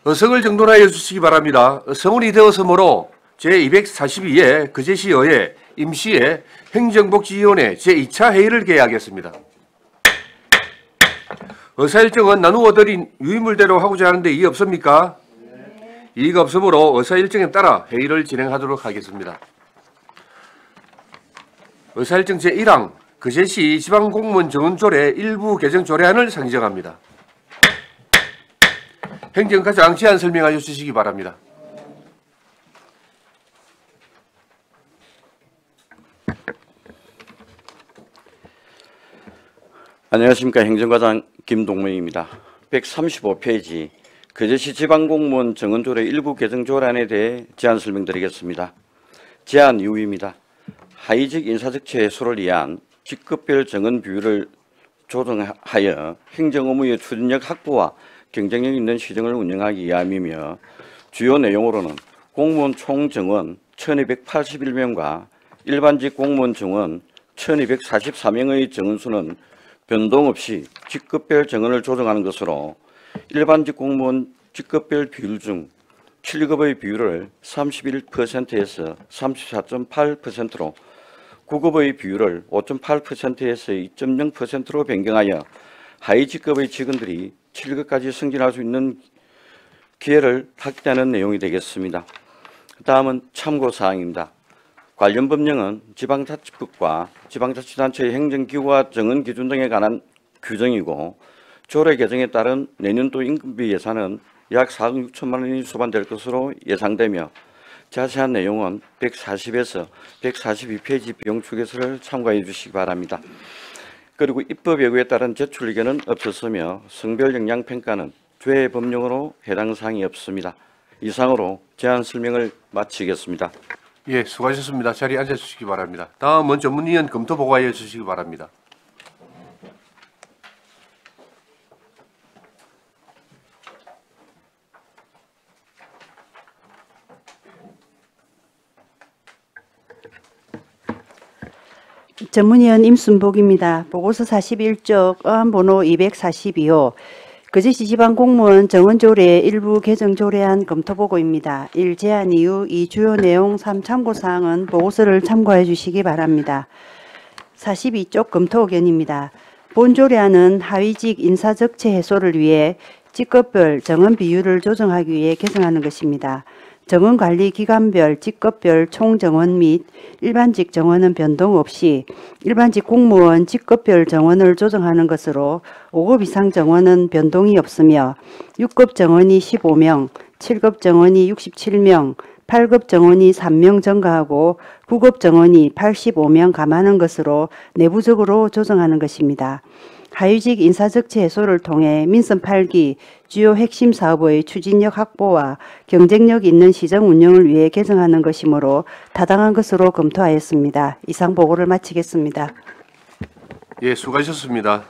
성을 정돈하여 주시기 바랍니다. 성운이 되었으므로 제242회 거제시의회 임시회 행정복지위원회 제2차 회의를 개회하겠습니다. 의사일정은 나누어 드린 유의물대로 하고자 하는데 이의 없습니까? 네. 이의가 없으므로 의사일정에 따라 회의를 진행하도록 하겠습니다. 의사일정 제1항 거제시 지방공무원 정원조례 일부 개정 조례안을 상정합니다. 행정과장 제안 설명하여 주시기 바랍니다. 안녕하십니까. 행정과장 김동명입니다. 135페이지 거제시 지방공무원 정원조례 일부 개정 조례안에 대해 제안 설명드리겠습니다. 제안 이유입니다. 하위직 인사적체 해소를 위한 직급별 정원 비율을 조정하여 행정업무의 추진력 확보와 경쟁력 있는 시정을 운영하기 위함이며 주요 내용으로는 공무원 총정원 1281명과 일반직 공무원 정원 1244명의 정원수는 변동 없이 직급별 정원을 조정하는 것으로 일반직 공무원 직급별 비율 중 7급의 비율을 31%에서 34.8%로 9급의 비율을 5.8%에서 2.0%로 변경하여 하위 직급의 직원들이 7급까지 승진할 수 있는 기회를 확대하는 내용이 되겠습니다. 다음은 참고사항입니다. 관련 법령은 지방자치법과 지방자치단체의 행정기구와 정원기준 등에 관한 규정이고 조례 개정에 따른 내년도 임금비 예산은 약 4억 6천만 원이 수반될 것으로 예상되며 자세한 내용은 140에서 142페이지 비용추계서를 참고해 주시기 바랍니다. 그리고 입법 예고에 따른 제출 의견은 없었으며 성별 영향 평가는 죄 법령으로 해당 사항이 없습니다. 이상으로 제안 설명을 마치겠습니다. 예, 수고하셨습니다. 자리에 앉아주시기 바랍니다. 다음은 전문위원 검토 보고하여 주시기 바랍니다. 전문위원 임순복입니다. 보고서 41쪽 어안번호 242호 거제시 지방공무원 정원조례 일부 개정조례안 검토보고입니다. 1. 제안 이유 2. 주요 내용 3. 참고사항은 보고서를 참고해 주시기 바랍니다. 42쪽 검토 의견입니다. 본 조례안은 하위직 인사적체 해소를 위해 직급별 정원 비율을 조정하기 위해 개정하는 것입니다. 정원관리 기관별, 직급별 총정원 및 일반직 정원은 변동 없이 일반직 공무원 직급별 정원을 조정하는 것으로 5급 이상 정원은 변동이 없으며 6급 정원이 15명, 7급 정원이 67명, 8급 정원이 3명 증가하고 9급 정원이 85명 감하는 것으로 내부적으로 조정하는 것입니다. 하위직 인사적체 해소를 통해 민선 8기 주요 핵심 사업의 추진력 확보와 경쟁력 있는 시정 운영을 위해 개정하는 것이므로 타당한 것으로 검토하였습니다. 이상 보고를 마치겠습니다. 예, 수고하셨습니다.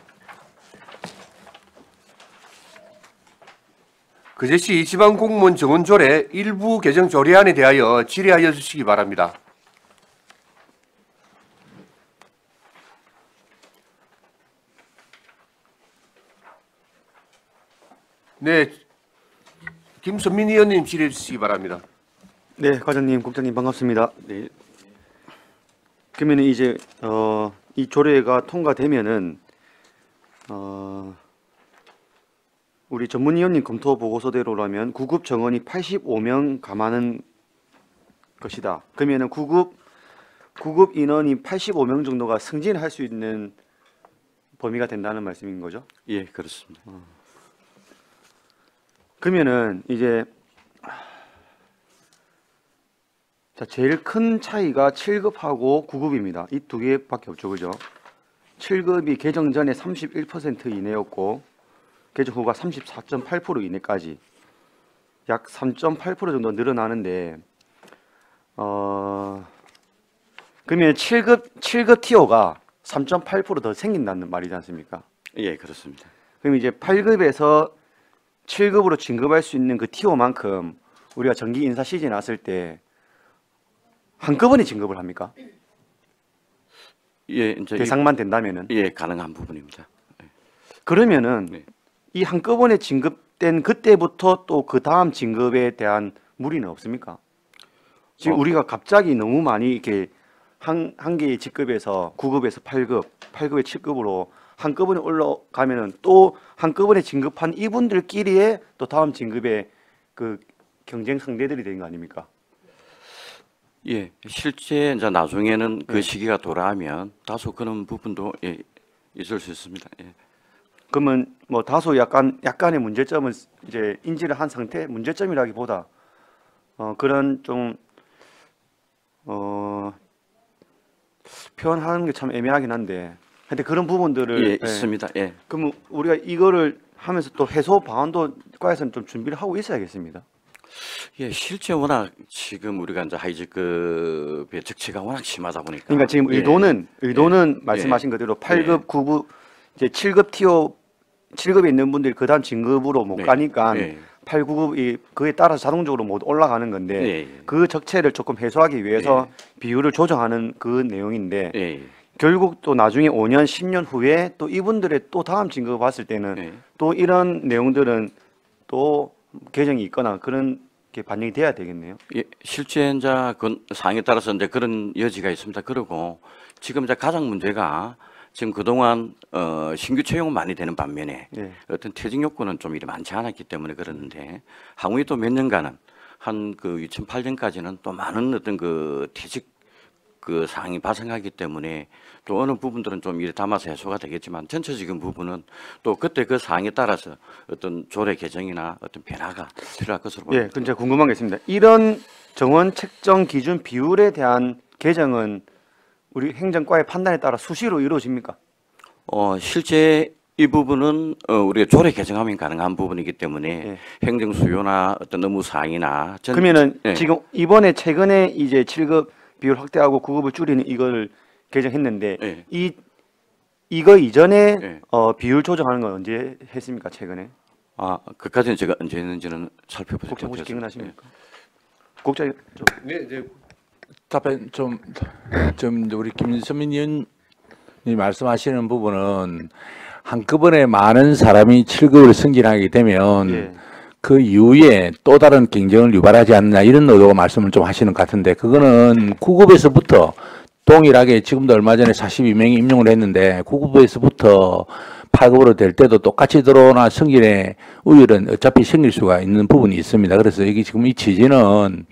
거제시 지방공무원 정원조례 일부 개정 조례안에 대하여 질의하여 주시기 바랍니다. 네, 김선민 의원님 질의해 주시기 바랍니다. 네, 과장님, 국장님 반갑습니다. 네. 그러면 이제 이 조례가 통과되면은 우리 전문위원님 검토 보고서대로라면 9급 정원이 85명 감하는 것이다. 그러면은 9급 인원이 85명 정도가 승진할 수 있는 범위가 된다는 말씀인 거죠? 예, 그렇습니다. 그러면은 이제 자, 제일 큰 차이가 7급하고 9급입니다. 이 두 개밖에 없죠, 그죠? 7급이 개정 전에 31% 이내였고 개정 후가 34.8% 이내까지 약 3.8% 정도 늘어나는데 그러면 7급 티오가 3.8% 더 생긴다는 말이지 않습니까? 예, 그렇습니다. 그럼 이제 8급에서 7급으로 진급할 수 있는 그 티오만큼 우리가 정기 인사 시즌 왔을 때 한꺼번에 진급을 합니까? 예, 이제 대상만 된다면은. 예, 가능한 부분입니다. 그러면은 네. 이 한꺼번에 진급된 그때부터 또 그 다음 진급에 대한 무리는 없습니까? 지금 우리가 갑자기 너무 많이 이렇게 한 개의 직급에서 9급에서 8급, 8급에 7급으로 한꺼번에 올라가면은 또 한꺼번에 진급한 이분들끼리의 또 다음 진급의 그 경쟁 상대들이 되는 거 아닙니까? 예, 실제 이제 나중에는 그 예. 시기가 돌아오면 다소 그런 부분도 예, 있을 수 있습니다. 예. 그러면 뭐 다소 약간의 문제점은 이제 인지를 한 상태, 문제점이라기보다 그런 좀 표현하는 게 참 애매하긴 한데, 근데 그런 부분들을 예, 있습니다. 예. 그럼 우리가 이거를 하면서 또 해소 방안도 과에서는 좀 준비를 하고 있어야겠습니다. 예, 실제 워낙 지금 우리가 이제 하이직급의 적체가 워낙 심하다 보니까. 그러니까 지금 예. 의도는 말씀하신 그대로 8급, 9급, 이제 7급 티어 7급에 있는 분들이 그다음 진급으로 못 네. 가니까 예. 8, 9급이 그에 따라서 자동적으로 못 올라가는 건데 예. 그 적체를 조금 해소하기 위해서 비율을 조정하는 그 내용인데 예. 결국 또 나중에 5년, 10년 후에 또 이분들의 또 다음 진급을 봤을 때는 예. 또 이런 내용들은 또 개정이 있거나 그런 게 반영이 돼야 되겠네요. 예, 실제 이제 그 사항에 따라서 이제 그런 여지가 있습니다. 그리고 지금 이제 가장 문제가 지금 그동안 신규 채용은 많이 되는 반면에 예. 어떤 퇴직 요건은 좀 이리 많지 않았기 때문에 그러는데 향후에 또 몇 년간은 한 그 2008년까지는 또 많은 어떤 그 퇴직 그 사항이 발생하기 때문에 또 어느 부분들은 좀 이래 담아서 해소가 되겠지만 전체적인 부분은 또 그때 그 사항에 따라서 어떤 조례 개정이나 어떤 변화가 필요할 것으로 예, 봅니다. 근데 궁금한 게 있습니다. 이런 정원 책정 기준 비율에 대한 개정은 우리 행정과의 판단에 따라 수시로 이루어집니까? 실제 이 부분은 우리가 조례 개정하면 가능한 부분이기 때문에 예. 행정 수요나 어떤 업무 사항이나 그러면은 예. 지금 이번에 최근에 이제 7급 비율 확대하고 9급을 줄이는 이걸 개정했는데 예. 이거 이전에 예. 비율 조정하는 건 언제 했습니까? 최근에? 그까지는 제가 언제 했는지는 살펴보지 국장 혹시 못했습니다. 기억나십니까? 국장님 좀 네, 이제 답변 좀 우리 김선민 의원님 말씀하시는 부분은 한꺼번에 많은 사람이 7급을 승진하게 되면 예. 그 이후에 또 다른 경쟁을 유발하지 않느냐 이런 의도가 말씀을 좀 하시는 것 같은데 그거는 9급에서부터 동일하게 지금도 얼마 전에 42명이 임용을 했는데 9급에서부터 8급으로 될 때도 똑같이 들어오나 승진의 우율은 어차피 생길 수가 있는 부분이 있습니다. 그래서 이게 지금 이 취지는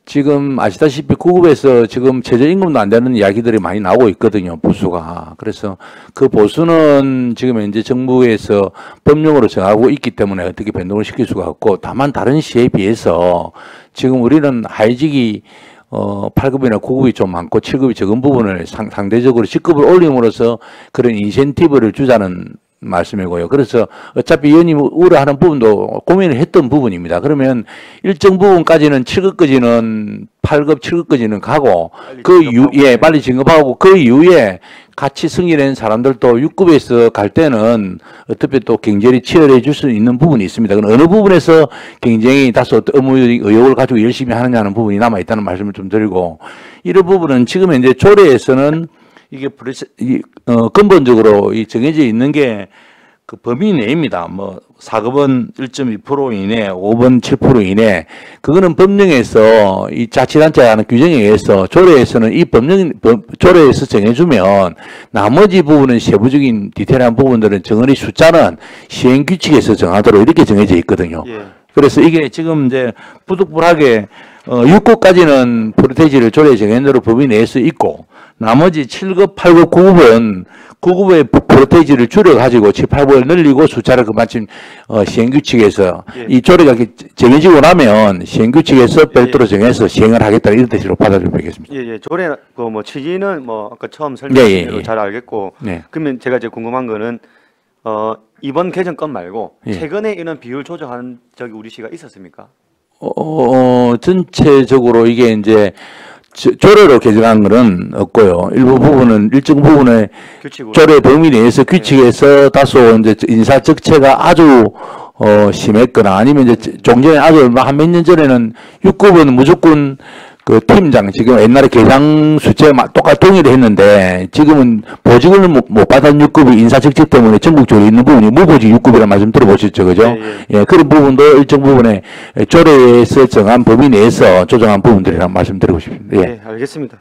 지금 아시다시피 9급에서 지금 최저임금도 안 되는 이야기들이 많이 나오고 있거든요. 보수가. 그래서 그 보수는 지금 현재 정부에서 법령으로 정하고 있기 때문에 어떻게 변동을 시킬 수가 없고 다만 다른 시에 비해서 지금 우리는 하이직이 8급이나 9급이 좀 많고 7급이 적은 부분을 상대적으로 직급을 올림으로써 그런 인센티브를 주자는 말씀이고요. 그래서 어차피 의원님 우려하는 부분도 고민을 했던 부분입니다. 그러면 일정 부분까지는 7급까지는 8급, 7급까지는 가고 그 이후에 빨리 진급하고 그 이후에 같이 승진한 사람들도 6급에서 갈 때는 어차피 또 경쟁이 치열해질 수 있는 부분이 있습니다. 그럼 어느 부분에서 경쟁이 다소 업무 의욕을 가지고 열심히 하느냐는 부분이 남아 있다는 말씀을 좀 드리고 이런 부분은 지금 현재 조례에서는 이게 근본적으로 이 정해져 있는 게 그 범위 내입니다. 뭐 4급은 1.2% 이내, 5번 7% 이내. 그거는 법령에서 이 자치단체에 하는 규정에 의해서 조례에서는 이 조례에서 정해주면 나머지 부분은 세부적인 디테일한 부분들은 정원의 숫자는 시행 규칙에서 정하도록 이렇게 정해져 있거든요. 예. 그래서 이게 지금 이제 부득불하게 6급까지는 프로테이지를 조례 정해놓은 대로 법이 내에서 있고 나머지 7급, 8급, 9급은 9급의 프로테이지를 줄여가지고 7, 8급을 늘리고 숫자를 그만큼 시행규칙에서 예. 이 조례가 정해지고 나면 시행규칙에서 별도로 정해서 시행을 하겠다 이런 뜻으로 받아들여 보겠습니다. 예, 조례 뭐 취지는 뭐 아까 처음 네, 설명하신 예, 대로 예. 잘 알겠고 네. 그러면 제가 이제 궁금한 거는 이번 개정권 말고 예. 최근에 이런 비율 조정한 적이 우리 시가 있었습니까? 전체적으로 이게 이제 조례로 개정한 거는 없고요. 일부 부분은 일정 부분에 규칙으로 조례 범위 내에서 규칙에서 다소 이제 인사 적체가 아주 심했거나 아니면 이제 종전에 아주 한 몇 년 전에는 6급은 무조건 그 팀장 지금 옛날에 계장 숫자가 똑같이 동일히 했는데 지금은 보직을 못 받은 6급이 인사적직 때문에 전국적으로 있는 부분이 무보직 6급이라는 말씀 들어보셨죠, 그죠? 예, 그런 부분도 일정 부분에 조례에서 정한 범위 내에서 조정한 부분들이라는 말씀 드리고 싶습니다. 예. 네, 알겠습니다.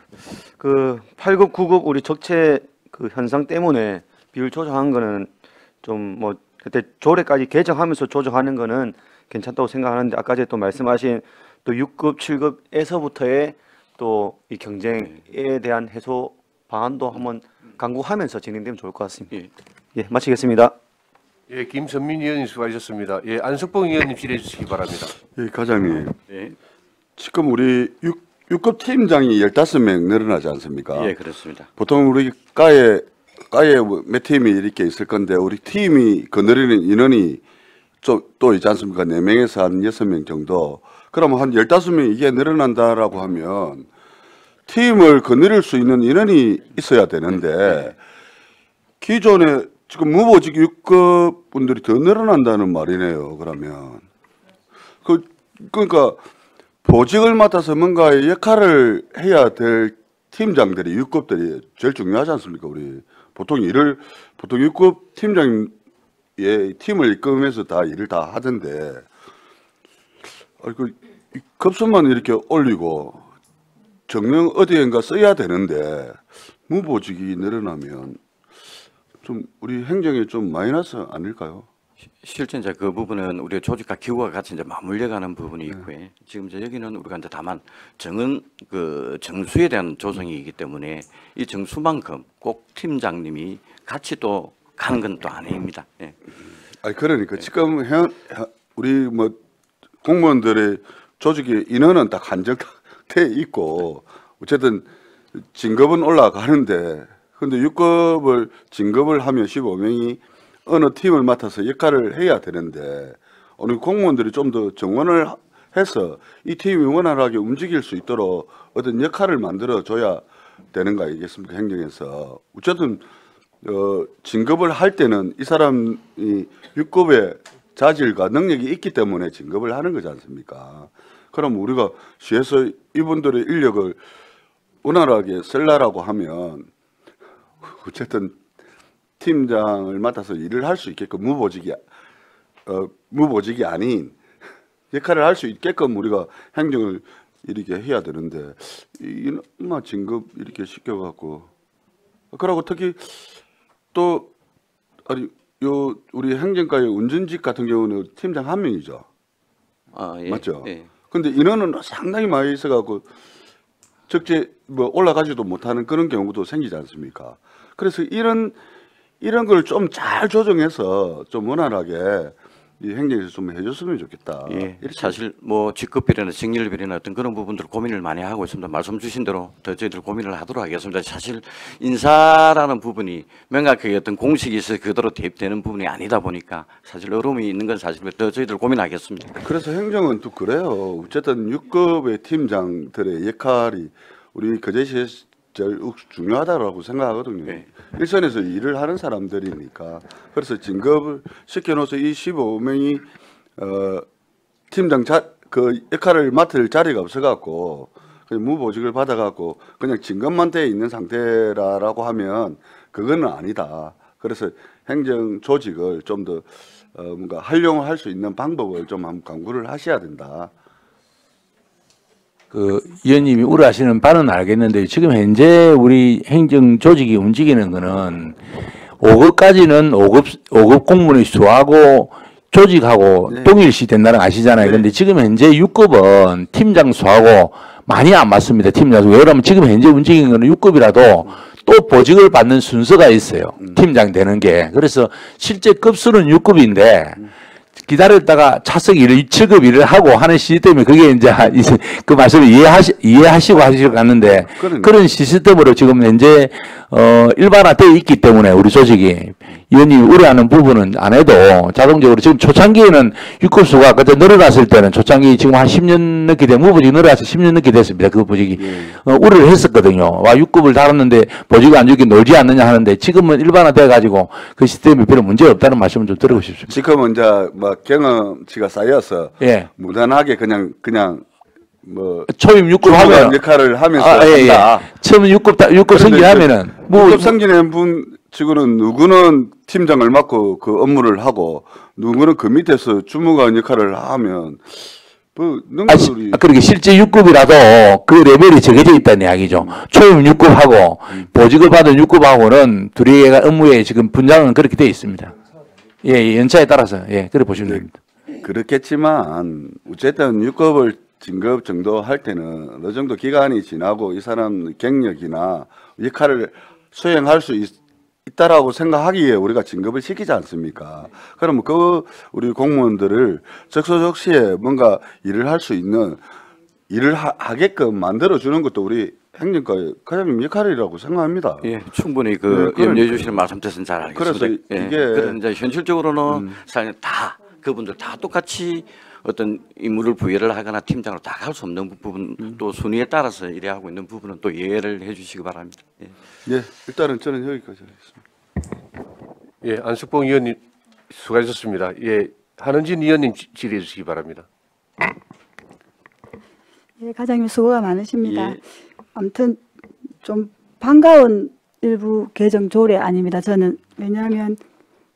그 8급, 9급 우리 적체 그 현상 때문에 비율 조정한 거는 좀 뭐 그때 조례까지 개정하면서 조정하는 거는 괜찮다고 생각하는데 아까 전에 또 말씀하신 또 6급, 7급에서부터의 또 이 경쟁에 대한 해소 방안도 한번 강구하면서 진행되면 좋을 것 같습니다. 예, 마치겠습니다. 예, 김선민 의원님 수고하셨습니다. 예, 안석봉 의원님 질의해 주시기 바랍니다. 예, 과장님. 네. 지금 우리 6급 팀장이 15명 늘어나지 않습니까? 예, 그렇습니다. 보통 우리 과에 몇 팀이 이렇게 있을 건데 우리 팀이 거느리는 인원이 좀 또 있지 않습니까? 4명에서 한 6명 정도. 그러면 한 15명 이게 늘어난다라고 하면 팀을 거느릴 수 있는 인원이 있어야 되는데 기존에 지금 무보직 6급 분들이 더 늘어난다는 말이네요. 그러면 그러니까 보직을 맡아서 뭔가의 역할을 해야 될 팀장들이 6급들이 제일 중요하지 않습니까? 우리 보통 6급 팀장의 팀을 이끌면서 다 일을 다 하던데 그 급수만 이렇게 올리고 정령 어디엔가 써야 되는데 무보직이 늘어나면 좀 우리 행정에 좀 마이너스 아닐까요? 실제 이제 그 부분은 우리 조직과 기구와 같이 이제 맞물려가는 부분이 있고요. 지금 이제 여기는 우리가 이제 다만 정수에 대한 조정이기 때문에 이 정수만큼 꼭 팀장님이 같이 또 가는 건 또 아닙니다. 예. 아니 그러니까 지금 우리 뭐 공무원들의 조직의 인원은 딱 한정돼 있고 어쨌든 진급은 올라가는데 근데 6급을 진급을 하면 15명이 어느 팀을 맡아서 역할을 해야 되는데 우리 공무원들이 좀 더 정원을 해서 이 팀이 원활하게 움직일 수 있도록 어떤 역할을 만들어 줘야 되는 거 아니겠습니까? 행정에서 어쨌든 진급을 할 때는 이 사람이 6급의 자질과 능력이 있기 때문에 진급을 하는 거지 않습니까? 그럼 우리가 시에서 이분들의 인력을 원활하게 쓰려고 하면 어쨌든 팀장을 맡아서 일을 할 수 있게끔 무보직이 아닌 역할을 할 수 있게끔 우리가 행정을 이렇게 해야 되는데 이마 진급 이렇게 시켜갖고 그러고 특히 또 아니 요 우리 행정과의 운전직 같은 경우는 팀장 1명이죠. 아, 예. 맞죠? 예. 근데 인원은 상당히 많이 있어갖고 적재 뭐 올라가지도 못하는 그런 경우도 생기지 않습니까? 그래서 이런 걸 좀 잘 조정해서 좀 원활하게 이 행정에서 좀 해줬으면 좋겠다. 예. 이렇게 사실 뭐 직급비례나 직렬비례나 어떤 그런 부분들 고민을 많이 하고 있습니다. 말씀 주신 대로 더 저희들 고민을 하도록 하겠습니다. 사실 인사라는 부분이 명확하게 어떤 공식이 있어서 그대로 대입되는 부분이 아니다 보니까 사실 어려움이 있는 건 사실 더 저희들 고민하겠습니다. 그래서 행정은 또 그래요. 어쨌든 6급의 팀장들의 역할이 우리 거제시에 제일 중요하다고 생각하거든요. 네. 일선에서 일을 하는 사람들이니까. 그래서 진급을 시켜놓아서 이 15명이 팀장 그 역할을 맡을 자리가 없어갖고 그냥 무보직을 받아갖고 그냥 진급만 돼 있는 상태라고 하면 그거는 아니다. 그래서 행정 조직을 좀 더 뭔가 활용할 수 있는 방법을 좀 한번 강구를 하셔야 된다. 그 의원님이 우려하시는 바는 알겠는데 지금 현재 우리 행정 조직이 움직이는 거는 5급까지는 5급 공무원의 수하고 조직하고 네. 동일시 된다는 거 아시잖아요. 네. 근데 지금 현재 6급은 팀장 수하고 많이 안 맞습니다. 팀장 수. 왜냐하면 지금 현재 움직이는 거는 6급이라도 또 보직을 받는 순서가 있어요. 팀장 되는 게. 그래서 실제 급수는 6급인데 기다렸다가 차석 일을 7급 일을 하고 하는 시스템이 그게 이제 그 말씀을 이해하시고 하시고 갔는데 그런 시스템으로 지금 현재 일반화되어 있기 때문에 우리 조직이 의원님이 우려하는 부분은 안 해도 자동적으로 지금 초창기에는 6급 수가 그때 늘어났을 때는 초창기 지금 한 10년 넘게 된 무보직이 늘어나서 10년 넘게 됐습니다. 그 보직이 우려를 했었거든요. 와 6급을 달았는데 보직이 안 주기 놀지 않느냐 하는데 지금은 일반화돼 가지고 그 시스템이 별로 문제 없다는 말씀을 좀 드리고 싶습니다. 지금은 이제 뭐 경험치가 쌓여서 예. 무난하게 그냥 뭐 초임 6급 주무관 하면 역할을 하면서 예. 한다. 처음 6급 승진하면은 뭐 6급 승진한 분 치고는 누구는 팀장을 맡고 그 업무를 하고 누구는 그 밑에서 주무관 역할을 하면 뭐 능력이 그렇게 실제 6급이라도 그 레벨이 정해져 있다는 이야기죠. 초임 6급하고 보직을 받은 6급하고는 둘이 업무에 지금 분장은 그렇게 돼 있습니다. 예, 연차에 따라서 그래 보시면 됩니다. 그렇겠지만 어쨌든 6급을 진급 정도 할 때는 어느 정도 기간이 지나고 이 사람 경력이나 역할을 수행할 수 있다라고 생각하기에 우리가 진급을 시키지 않습니까? 그러면 그 우리 공무원들을 적소적시에 뭔가 일을 할 수 있는 일을 하게끔 만들어 주는 것도 우리 행정과의 과장님 역할이라고 생각합니다. 예, 충분히 그 네, 염려해 주시는 말씀뜻은 잘 알겠습니다. 그래서 예, 이게 그런 이제 현실적으로는 사실 다 그분들 다 똑같이 어떤 임무를 부여를 하거나 팀장으로 다 갈 수 없는 부분 또 순위에 따라서 일해 하고 있는 부분은 또 이해를 해주시기 바랍니다. 예. 예, 일단은 저는 여기까지 하겠습니다. 예, 안숙봉 의원님 수고하셨습니다. 예, 한은진 의원님 질의해 주시기 바랍니다. 예, 과장님 수고가 많으십니다. 예. 아무튼 좀 반가운 일부 개정 조례 아닙니다. 저는 왜냐하면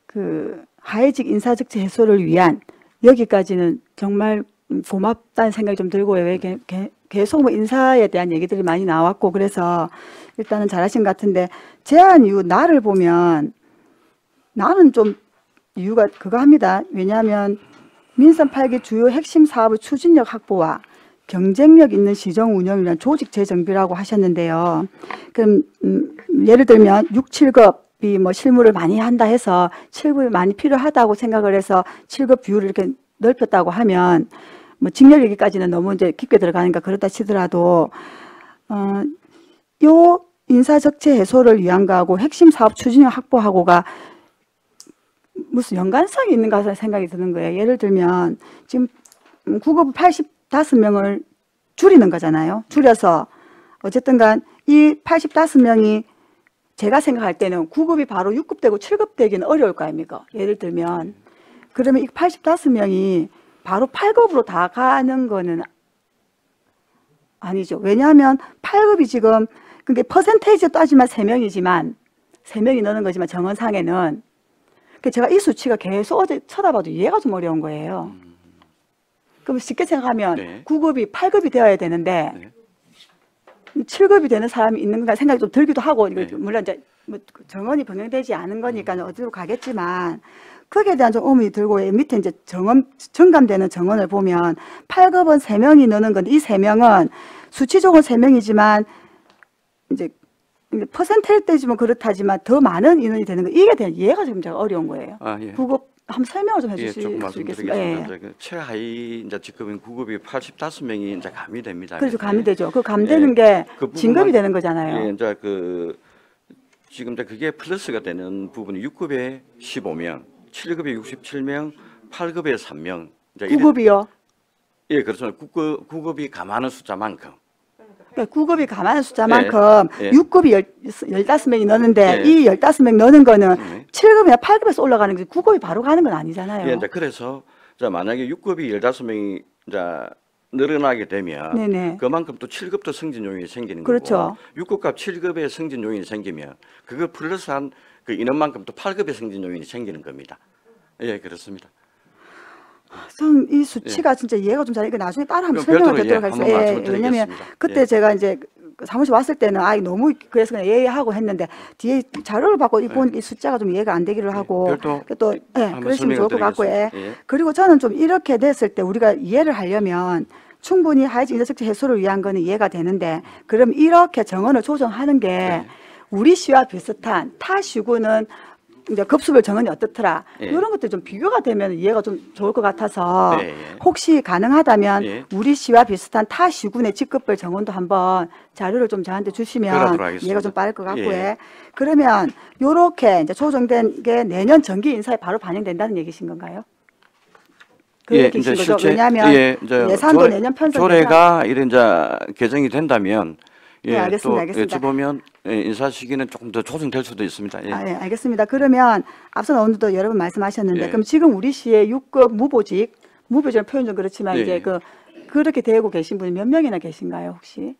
그 하위직 인사적체 해소를 위한 여기까지는 정말 고맙다는 생각이 좀 들고요. 왜 계속 뭐 인사에 대한 얘기들이 많이 나왔고 그래서 일단은 잘하신 것 같은데 제안 이후 나를 보면 나는 좀 이유가 그거 합니다. 왜냐하면 민선 8기 주요 핵심 사업의 추진력 확보와 경쟁력 있는 시정 운영을 위한 조직 재정비라고 하셨는데요. 그럼 예를 들면 6, 7급이 뭐 실무를 많이 한다 해서 7급이 많이 필요하다고 생각을 해서 7급 비율을 이렇게 넓혔다고 하면 뭐 직렬 얘기까지는 너무 이제 깊게 들어가니까 그렇다 치더라도 요 인사 적체 해소를 위한 거하고 핵심 사업 추진력 확보하고가 무슨 연관성이 있는가 생각이 드는 거예요. 예를 들면 지금 국어부 85명을 줄이는 거잖아요. 줄여서 어쨌든 간 이 85명이 제가 생각할 때는 9급이 바로 6급 되고 7급 되기는 어려울 거 아닙니까? 예를 들면 그러면 이 85명이 바로 8급으로 다 가는 거는 아니죠. 왜냐하면 8급이 지금 그게 퍼센테이지 따지면 3명이지만 3명이 넣는 거지만 정원상에는 제가 이 수치가 계속 어제 쳐다봐도 이해가 좀 어려운 거예요. 그럼 쉽게 생각하면 네. 9급이 8급이 되어야 되는데 네. 7급이 되는 사람이 있는가 생각이 좀 들기도 하고 네. 물론 이제 뭐 정원이 병행되지 않은 거니까 어디로 가겠지만 거기에 대한 좀 의문이 들고 밑에 이제 정감되는 정원을 보면 8급은 3명이 넣는 건데 이 3명은 수치적으로 3명이지만 이제 퍼센테이지 따지면 그렇다지만 더 많은 인원이 되는 거 이게 대한 이해가 지금 제가 어려운 거예요. 아, 예. 그거 한번 설명을 좀 예, 해주실 조금 수 있겠습니까? 말씀드리겠습니다. 예. 그 최하위 이제 직급인 9급이 85명이 이제 가미됩니다. 그래서 예. 감되죠. 그 감되는 예. 게 그 부분만- 진급이 되는 거잖아요. 예, 이제 그 지금 이제 그게 플러스가 되는 부분이 6급에 15명, 7급에 67명, 8급에 3명. 이제 9급이요. 예, 그렇죠. 9급이 감하는 숫자만큼. 그러니까 9급이 감하는 숫자만큼 예. 6급이 15명이 넣는데 예. 이 15명 넣는 거는 네. 7급이나 8급에서 올라가는 거지 9급이 바로 가는 건 아니잖아요. 예, 이제 그래서 자 만약에 6급이 15명이 이제 늘어나게 되면 네네. 그만큼 또 7급도 승진 요인이 생기는 그렇죠. 거고 6급과 7급의 승진 요인이 생기면 그거 플러스한 그 인원만큼 또 8급의 승진 요인이 생기는 겁니다. 예, 그렇습니다. 전 이 수치가 진짜 이해가 좀 잘 이거 나중에 따로 한번 그럼 설명을 별도로, 듣도록 예, 하겠습니다. 한번 말씀을 왜냐면 드리겠습니다. 그때 예. 제가 이제 사무실 왔을 때는 너무 그래서 그냥 예의하고 했는데 뒤에 자료를 받고 보니까 이 숫자가 좀 이해가 안 되기를 하고 별도 또 한번 그러시면 좋을 것 같고 설명을 예. 그리고 저는 좀 이렇게 됐을 때 우리가 이해를 하려면 충분히 하위직 인사적체 해소를 위한 거는 이해가 되는데 그럼 이렇게 정원을 조정하는 게 네. 우리 시와 비슷한 타 시군은 이제 급수별 정원이 어떻더라 예. 이런 것들 좀 비교가 되면 이해가 좀 좋을 것 같아서 네, 예. 혹시 가능하다면 예. 우리 시와 비슷한 타 시군의 직급별 정원도 한번 자료를 좀 저한테 주시면 그러도록 하겠습니다. 이해가 좀 빠를 것 같고요. 예. 그러면 요렇게 이제 조정된 게 내년 정기 인사에 바로 반영된다는 얘기신 건가요? 그 얘기신 거죠. 왜냐하면 이제 예산도 내년 편성 조례가 이런 이제 개정이 된다면 네, 알겠습니다. 또 알겠습니다. 어찌 보면 인사 시기는 조금 더 조정될 수도 있습니다. 예. 예, 알겠습니다. 그러면 앞서 오늘도 여러 번 말씀하셨는데 예. 그럼 지금 우리 시의 6급 무보직 무표정 표현 좀 그렇지만 네. 이제 그렇게 되고 계신 분이 몇 명이나 계신가요 혹시?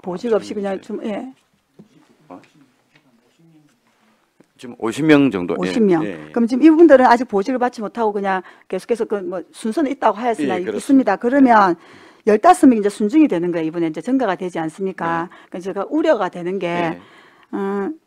보직 없이 그냥 좀 예. 지금 50명 정도. 50명. 예, 예. 그럼 지금 이분들은 아직 보직을 받지 못하고 그냥 계속해서 뭐 순서는 있다고 하였으나 예, 그렇습니다. 있습니다. 그러면 15명이 이제 순증이 되는 거예요. 이번에 이제 증가가 되지 않습니까? 그러니까 제가 우려가 되는 게 예.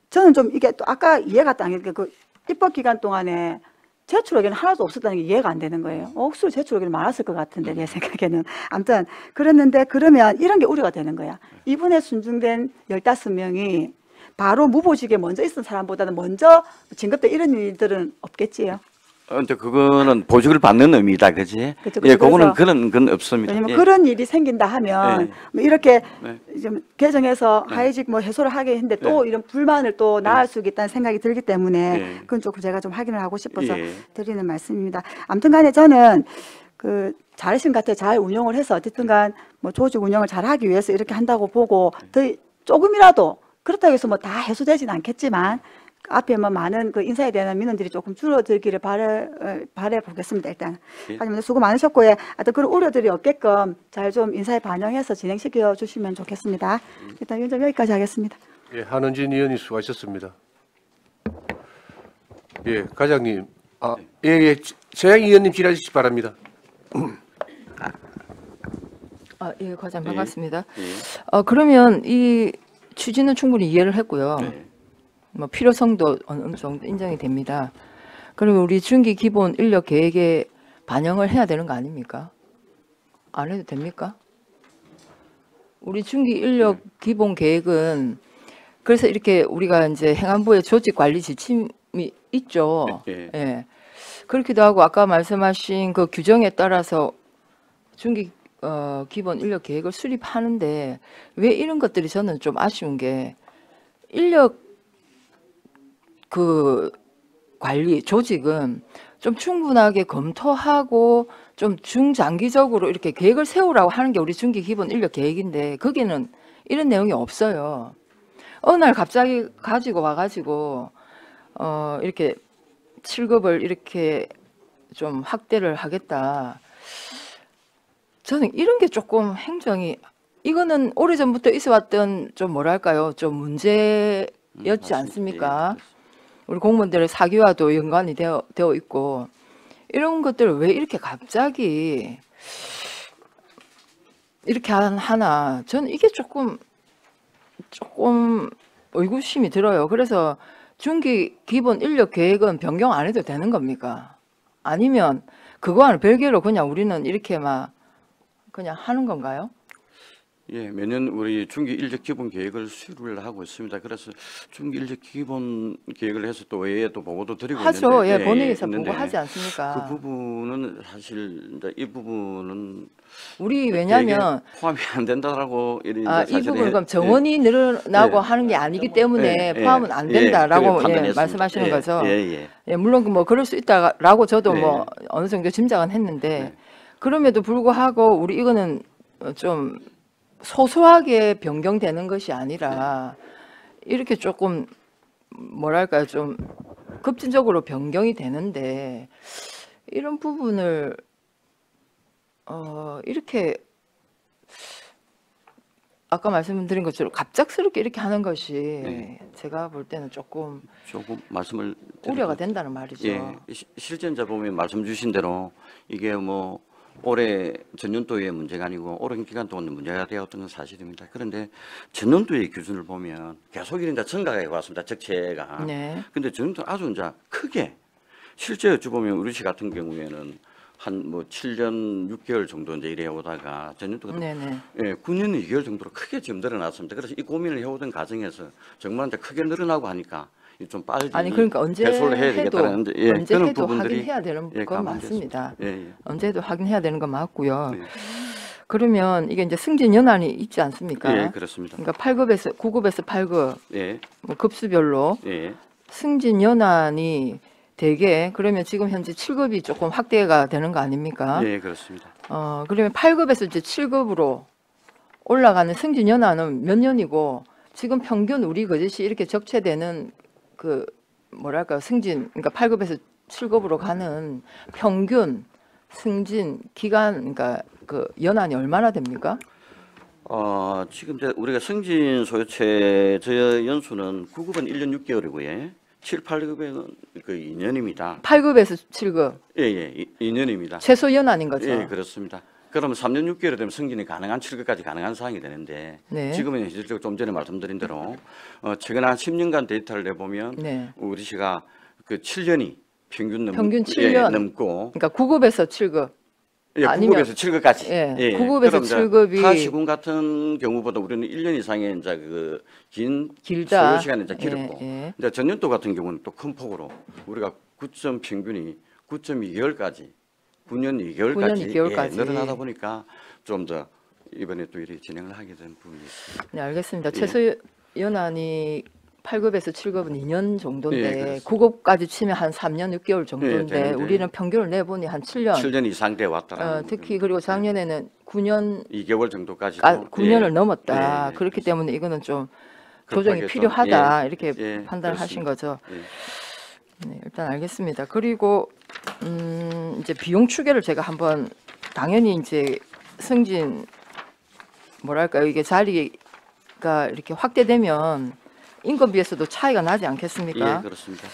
저는 좀 이게 또 아까 이해가 안 되는 게 그 입법 기간 동안에 제출 의견 하나도 없었다는 게 이해가 안 되는 거예요. 억수로 제출 의견이 많았을 것 같은데 내 생각에는. 아무튼 그랬는데 그러면 이런 게 우려가 되는 거야. 이번에 순증된 15명이 바로 무보직에 먼저 있던 사람보다는 먼저 진급돼 이런 일들은 없겠지요. 근데 그거는 보직을 받는 의미다, 그지? 그렇죠. 예, 그거는 그래서 그런 건 없습니다. 왜냐면 예. 그런 일이 생긴다 하면 네. 뭐 이렇게 네. 좀 개정해서 네. 하위직 뭐 해소를 하게 했는데 또 이런 불만을 또 낳을 수 있다는 생각이 들기 때문에 네. 그건 조금 제가 좀 확인을 하고 싶어서 예. 드리는 말씀입니다. 아무튼간에 저는 잘하신 것 같아요. 잘 운영을 해서 어쨌든간 뭐 조직 운영을 잘하기 위해서 이렇게 한다고 보고 더 조금이라도 그렇다고 해서 뭐 다 해소되진 않겠지만 앞에 뭐 많은 그 인사에 대한 민원들이 조금 줄어들기를 바래 보겠습니다. 일단 예. 하지만 수고 많으셨고 하여튼 그런 우려들이 없게끔 잘 좀 인사에 반영해서 진행시켜 주시면 좋겠습니다. 일단 위원장 여기까지 하겠습니다. 예, 한은진 의원이 수고하셨습니다. 예, 과장님. 예, 최양 의원님 질의하시기 바랍니다. 예, 과장 반갑습니다. 예. 그러면 이 취지는 충분히 이해를 했고요. 네. 뭐 필요성도 어느 정도 인정이 됩니다. 그러면 우리 중기 기본 인력 계획에 반영을 해야 되는 거 아닙니까? 안 해도 됩니까? 우리 중기 인력 기본 계획은 그래서 이렇게 우리가 이제 행안부의 조직 관리 지침이 있죠. 예. 예. 그렇기도 하고 아까 말씀하신 그 규정에 따라서 중기 기본 인력 계획을 수립하는데 왜 이런 것들이 저는 좀 아쉬운 게 인력 그 관리 조직은 좀 충분하게 검토하고 좀 중장기적으로 이렇게 계획을 세우라고 하는 게 우리 중기 기본 인력 계획인데 거기는 이런 내용이 없어요. 어느 날 갑자기 가지고 와가지고 이렇게 7급을 이렇게 좀 확대를 하겠다. 저는 이런 게 조금 행정이 이거는 오래전부터 있어왔던 좀 뭐랄까요 좀 문제였지 않습니까? 우리 공무원들의 사기와도 연관이 되어 있고 이런 것들을 왜 이렇게 갑자기 이렇게 하나 저는 이게 조금 의구심이 들어요. 그래서 중기 기본 인력 계획은 변경 안 해도 되는 겁니까? 아니면 그거와는 별개로 그냥 우리는 이렇게 막 그냥 하는 건가요? 예, 매년 우리 중기 인력 기본 계획을 수립을 하고 있습니다. 그래서 중기 인력 기본 계획을 해서 또 외에 또 보고도 드리고 하죠. 있는데, 예, 본회의에서 있는데 보고 하지 않습니까? 그 부분은 사실 이제 이 부분은 우리 왜냐하면 포함이 안 된다라고 이 부분 그럼 예. 정원이 늘어나고 예. 하는 게 아니기 때문에 예, 포함은 예. 안 예, 된다라고 그렇게 판단했습니다. 말씀하시는 예, 거죠. 예. 물론 뭐 그럴 수 있다라고 저도 예. 뭐 어느 정도 짐작은 했는데 네. 그럼에도 불구하고 우리 이거는 좀 소소하게 변경되는 것이 아니라 이렇게 조금 뭐랄까요 좀 급진적으로 변경이 되는데 이런 부분을 이렇게 아까 말씀드린 것처럼 갑작스럽게 이렇게 하는 것이 제가 볼 때는 조금 말씀을 우려가 된다는 말이죠. 예, 실제 이제 보면 말씀 주신 대로 이게 뭐 올해 전년도의 문제가 아니고 오랜 기간 동안 문제가 되었던 건 사실입니다. 그런데 전년도의 기준을 보면 계속 이제 증가해 왔습니다. 적체가. 네. 근데 전년도 아주 이제 크게 실제 어찌 보면 우리시 같은 경우에는 한 뭐 7년 6개월 정도 이제 이래 오다가 전년도가 네네. 예, 9년 2개월 정도로 크게 좀 늘어났습니다. 그래서 이 고민을 해오던 과정에서 정말 이제 크게 늘어나고 하니까 좀 빨리 아니 그러니까 언제 해소를 해야 해도 되겠다는 이제, 언제 그런 해도 부분들이 확인해야 되는 건 감안됐습니다. 맞습니다. 예. 언제 해도 확인해야 되는 건 맞고요. 예. 그러면 이게 이제 승진 연한이 있지 않습니까? 예, 그렇습니다. 그러니까 8급에서 9급에서 8급 예, 뭐 급수별로 예, 승진 연한이 되게 그러면 지금 현재 7급이 조금 확대가 되는 거 아닙니까? 예, 그렇습니다. 그러면 8급에서 이제 7급으로 올라가는 승진 연한은 몇 년이고 지금 평균 우리 거짓이 이렇게 적체되는 그 뭐랄까 승진 그러니까 8급에서 7급으로 가는 평균 승진 기간 그러니까 그 연한이 얼마나 됩니까? 지금 이제 우리가 승진 소요체 저 연수는 9급은 1년 6개월이고요. 7, 8급은 그 2년입니다. 8급에서 7급 예, 2년입니다. 최소 연한인 거죠. 예, 그렇습니다. 그러면 3년 6개월이 되면 승진이 가능한 7급까지 가능한 사항이 되는데 네. 지금은 현실적으로 좀 전에 말씀드린 대로 최근 한 10년간 데이터를 내보면 네. 우리 시가 그 7년이 평균 7년 넘고 그러니까 9급에서 7급 예, 아니면- 9급에서 7급까지. 예, 9급에서 7급이 타 시군 같은 경우보다 우리는 1년 이상의 이제 그 긴 길다. 소요 시간이 이제 길었고, 예. 이제 전년도 같은 경우는 또 큰 폭으로 우리가 9점 평균이 9.2개월까지, 9년 2개월까지, 9년 2개월까지. 늘어나다 보니까 좀 더 이번에 또 이렇게 진행을 하게 된 부분이 있습니다. 네, 알겠습니다. 예. 최소 연한이 8급에서 7급은 2년 예, 정도인데 그렇습니다. 9급까지 치면 한 3년 6개월 정도인데 되는데 우리는 평균을 내보니 한 7년. 7년 이상 돼 왔다라는 특히 그리고 작년에는 9년 2개월 정도까지 9년을 넘었다. 예, 그렇기 때문에 이거는 좀 급하게 조정이 좀, 필요하다. 이렇게 예, 판단하신 거죠. 예. 네, 일단 알겠습니다. 그리고 이제 비용 추계를 제가 한번 당연히 이제 승진 뭐랄까요 이게 자리가 이렇게 확대되면 인건비에서도 차이가 나지 않겠습니까? 예, 그렇습니다.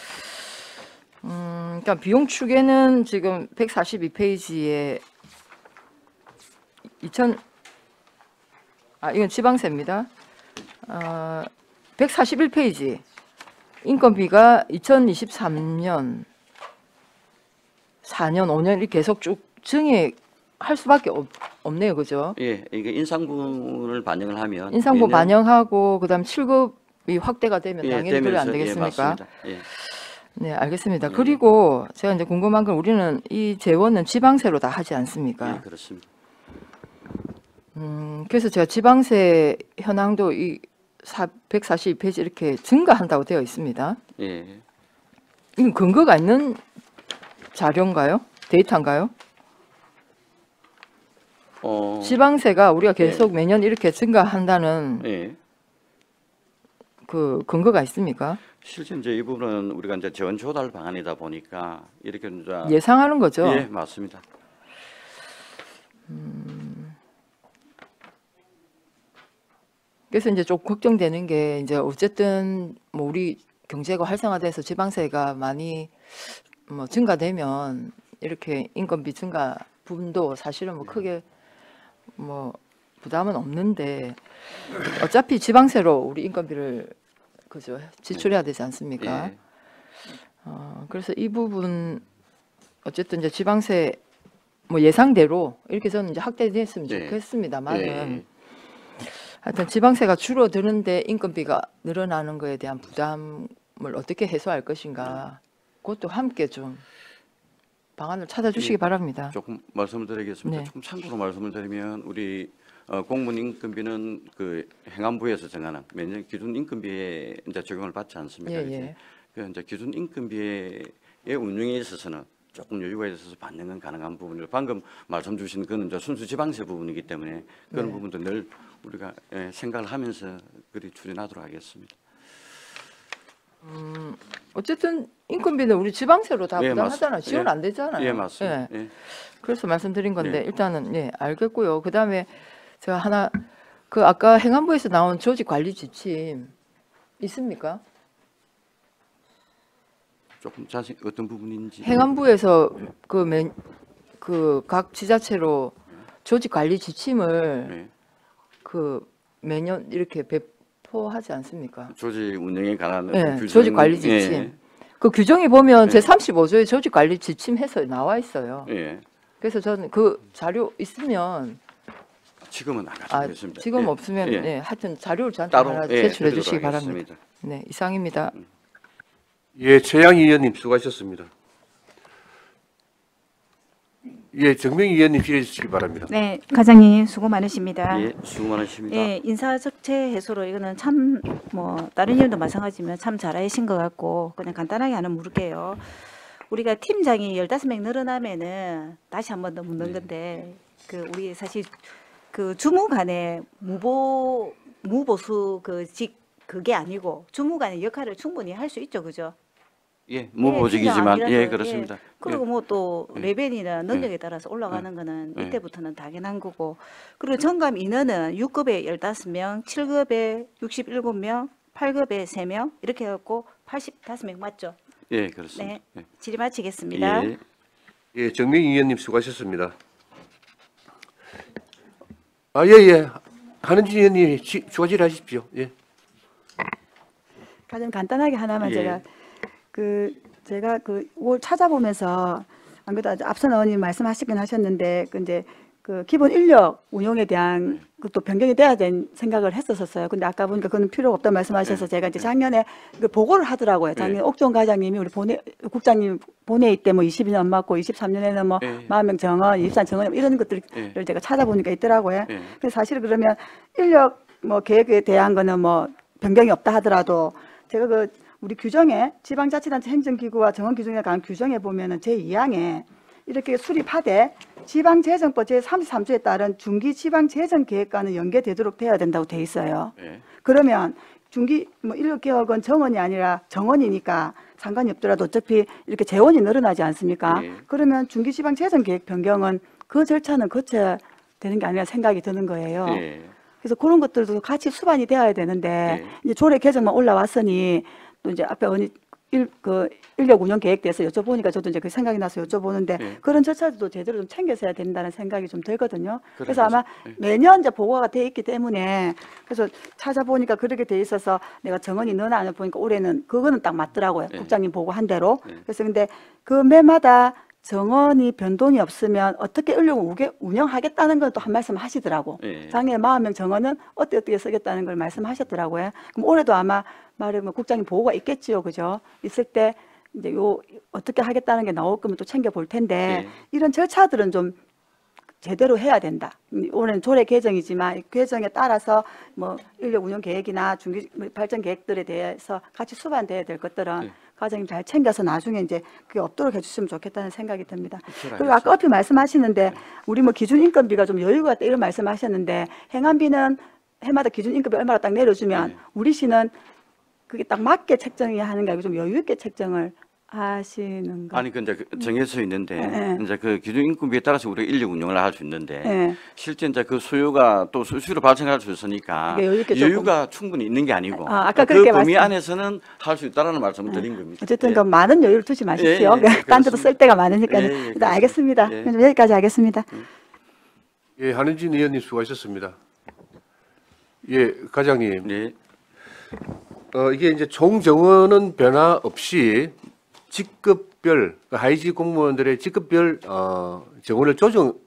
그러니까 비용 추계는 지금 142페이지에 이건 지방세입니다. 141페이지 인건비가 2023년 4년 5년 이렇게 계속 쭉 증액할 수밖에 없네요, 그죠? 예, 이게 인상분을 반영을 하면 인상분 매년- 반영하고 그다음 7급이 확대가 되면 예, 당연히 그래 안 되면서, 예, 되겠습니까? 맞습니다. 예. 네, 알겠습니다. 그리고 제가 이제 궁금한 건 우리는 이 재원은 지방세로 다 하지 않습니까? 예, 그렇습니다. 그래서 제가 지방세 현황도 이 142페이지 이렇게 증가한다고 되어 있습니다. 예. 이건 근거가 있는 자료인가요? 데이터인가요? 지방세가 우리가 계속 매년 이렇게 증가한다는 예. 그 근거가 있습니까? 실제 이제 이 부분은 우리가 이제 재원 조달 방안이다 보니까 이렇게 이제 예상하는 거죠. 예, 맞습니다. 그래서 이제 좀 걱정되는 게 이제 어쨌든 뭐 우리 경제가 활성화돼서 지방세가 많이 뭐 증가되면 이렇게 인건비 증가 부분도 사실은 뭐 크게 뭐 부담은 없는데 어차피 지방세로 우리 인건비를 그죠 지출해야 되지 않습니까? 예. 그래서 이 부분 어쨌든 이제 지방세 뭐 예상대로 이렇게 저는 이제 확대됐으면 예. 좋겠습니다만은 예. 하여튼 지방세가 줄어드는데 인건비가 늘어나는 거에 대한 부담을 어떻게 해소할 것인가 그것도 함께 좀 방안을 찾아주시기 예. 바랍니다. 조금 말씀을 드리겠습니다. 네. 조금 참고로 말씀을 드리면 우리 공무원 인건비는 그 행안부에서 정하는 매년 기준 인건비에 이제 적용을 받지 않습니까? 예, 그죠? 예. 그 이제 기준 인건비의 운용에 있어서는 조금 여유가 있어서 반영은 가능한 부분을 방금 말씀 주신 그는 이제 순수 지방세 부분이기 때문에 그런 네. 부분도 늘 우리가 생각을 하면서 그리 추진하도록 하겠습니다. 어쨌든 인건비는 우리 지방세로 다 예, 부담하잖아요. 맞습니다. 지원 예. 안 되잖아요. 예, 맞습니다. 예. 예. 그래서 말씀드린 건데 네. 일단은 예 알겠고요. 그 다음에 제가 하나 그 아까 행안부에서 나온 조직 관리 지침 있습니까? 조금 자세히 어떤 부분인지 행안부에서 그 각 지자체로 조직 관리 지침을 예. 그 매년 이렇게 배포하지 않습니까? 조직 운영에 관한 예, 규정, 조직 관리 지침. 예. 그 규정이 보면 네. 제 35조의 조직 관리 지침 해서 나와 있어요. 예. 그래서 저는 그 자료 있으면 지금은 안 가지고 있습니다. 지금 예. 없으면 예. 네, 하여튼 자료를 저한테 따로 하나 예, 제출해 드리도록 주시기 바랍니다. 하겠습니다. 네, 이상입니다. 예, 최양희 의원님 수고하셨습니다. 예, 정명희 의원님 질의해 주시기 바랍니다. 네, 과장님 수고 많으십니다. 예, 수고 많으십니다. 예, 인사적체 해소로 이거는 참 뭐 다른 의원도 마찬가지지만 참 잘하신 것 같고 그냥 간단하게 하나 물을게요. 우리가 팀장이 15명 늘어나면은 다시 한 번 더 묻는 건데 그 우리 사실 그 주무관의 무보수 그 직 그게 아니고 주무관의 역할을 충분히 할 수 있죠, 그죠? 예, 무보직이지만 팀장 예, 아니라도, 그렇습니다. 그리고 뭐 또 예. 레벨이나 능력에 따라서 올라가는 거는 예. 이때부터는 당연한 거고. 그리고 정감 인원은 6급에 15명, 7급에 67명, 8급에 3명 이렇게 해갖고 85명 맞죠? 예, 그렇습니다. 네, 예. 질의 마치겠습니다. 예. 예, 정명희 의원님 수고하셨습니다. 예. 한은진 의원님 추가 질의하십시오. 예. 가장 간단하게 하나만 예. 제가 올 찾아보면서 안 그래도 앞선 의원님 말씀하시긴 하셨는데 이제 그 기본 인력 운용에 대한 그것도 변경이 돼야 된 생각을 했었어요. 근데 아까 보니까 그건 필요가 없다 말씀하셔서 제가 이제 작년에 그 보고를 하더라고요. 작년 옥종 과장님이 우리 국장님 본회의 때 뭐 22년 맞고 23년에는 뭐 40명 정원, 24 정원 이런 것들을 제가 찾아보니까 있더라고요. 그래서 사실 그러면 인력 뭐 계획에 대한 거는 뭐 변경이 없다 하더라도 제가 우리 규정에 지방자치단체 행정기구와 정원규정에 관한 규정에 보면은 제2항에 이렇게 수립하되 지방재정법 제33조에 따른 중기 지방재정계획과는 연계되도록 돼야 된다고 돼 있어요. 그러면 중기 뭐 인력개혁은 정원이 아니라 정원이니까 상관이 없더라도 어차피 이렇게 재원이 늘어나지 않습니까? 그러면 중기 지방재정계획 변경은 그 절차는 거쳐야 되는 게 아니라 생각이 드는 거예요. 그래서 그런 것들도 같이 수반이 되어야 되는데 이제 조례 개정만 올라왔으니 또 이제 앞에 인력 운영 계획에 대해서 여쭤보니까 저도 이제 그 생각이 나서 여쭤보는데 그런 절차도 제대로 좀 챙겨서 해야 된다는 생각이 좀 들거든요. 그래서 아마 매년 이제 보고가 돼 있기 때문에 그래서 찾아보니까 그렇게 돼 있어서 내가 정원이 너나 안 보니까 올해는 그거는 딱 맞더라고요. 국장님 보고한 대로. 그래서 근데 그 매마다 정원이 변동이 없으면 어떻게 인력을 운영하겠다는 건 또 한 말씀 하시더라고. 작년에 40명 정원은 어떻게 쓰겠다는 걸 말씀하셨더라고요. 그럼 올해도 아마 말하면 국장님 보고가 있겠지요, 그죠? 있을 때 이제 어떻게 하겠다는 게 나올 거면 또 챙겨 볼 텐데 이런 절차들은 좀 제대로 해야 된다. 올해는 조례 개정이지만 이 개정에 따라서 뭐 인력 운영 계획이나 중기 발전 계획들에 대해서 같이 수반돼야 될 것들은 과장님 잘 챙겨서 나중에 이제 그게 없도록 해주시면 좋겠다는 생각이 듭니다. 그리고 아까 얼핏 말씀하시는데 우리 뭐 기준 인건비가 좀 여유가 있다 이런 말씀하셨는데 행안비는 해마다 기준 인건비 얼마나 딱 내려주면 우리 시는 그게 딱 맞게 책정해야 하는 게 아니고 좀 여유 있게 책정을 하시는 거. 아니 근데 정해져 있는데 이제 그 기준 인건비에 따라서 우리가 인력 운영을 할 수 있는데 실제 이제 그 수요가 또 수시로 발생할 수 있으니까 여유가 충분히 있는 게 아니고 아까 그 그렇게 범위 안에서는 할 수 있다라는 말씀을 드린 겁니다. 어쨌든 그 많은 여유를 두지 마십시오. 딴 데도 쓸 데가 많으니까요. 일단 알겠습니다. 그럼 여기까지 하겠습니다. 예, 한은진 의원님 수고하셨습니다. 예, 과장님. 네. 이게 이제 총 정원은 변화 없이 직급별 하위직 공무원들의 직급별 정원을 조정하는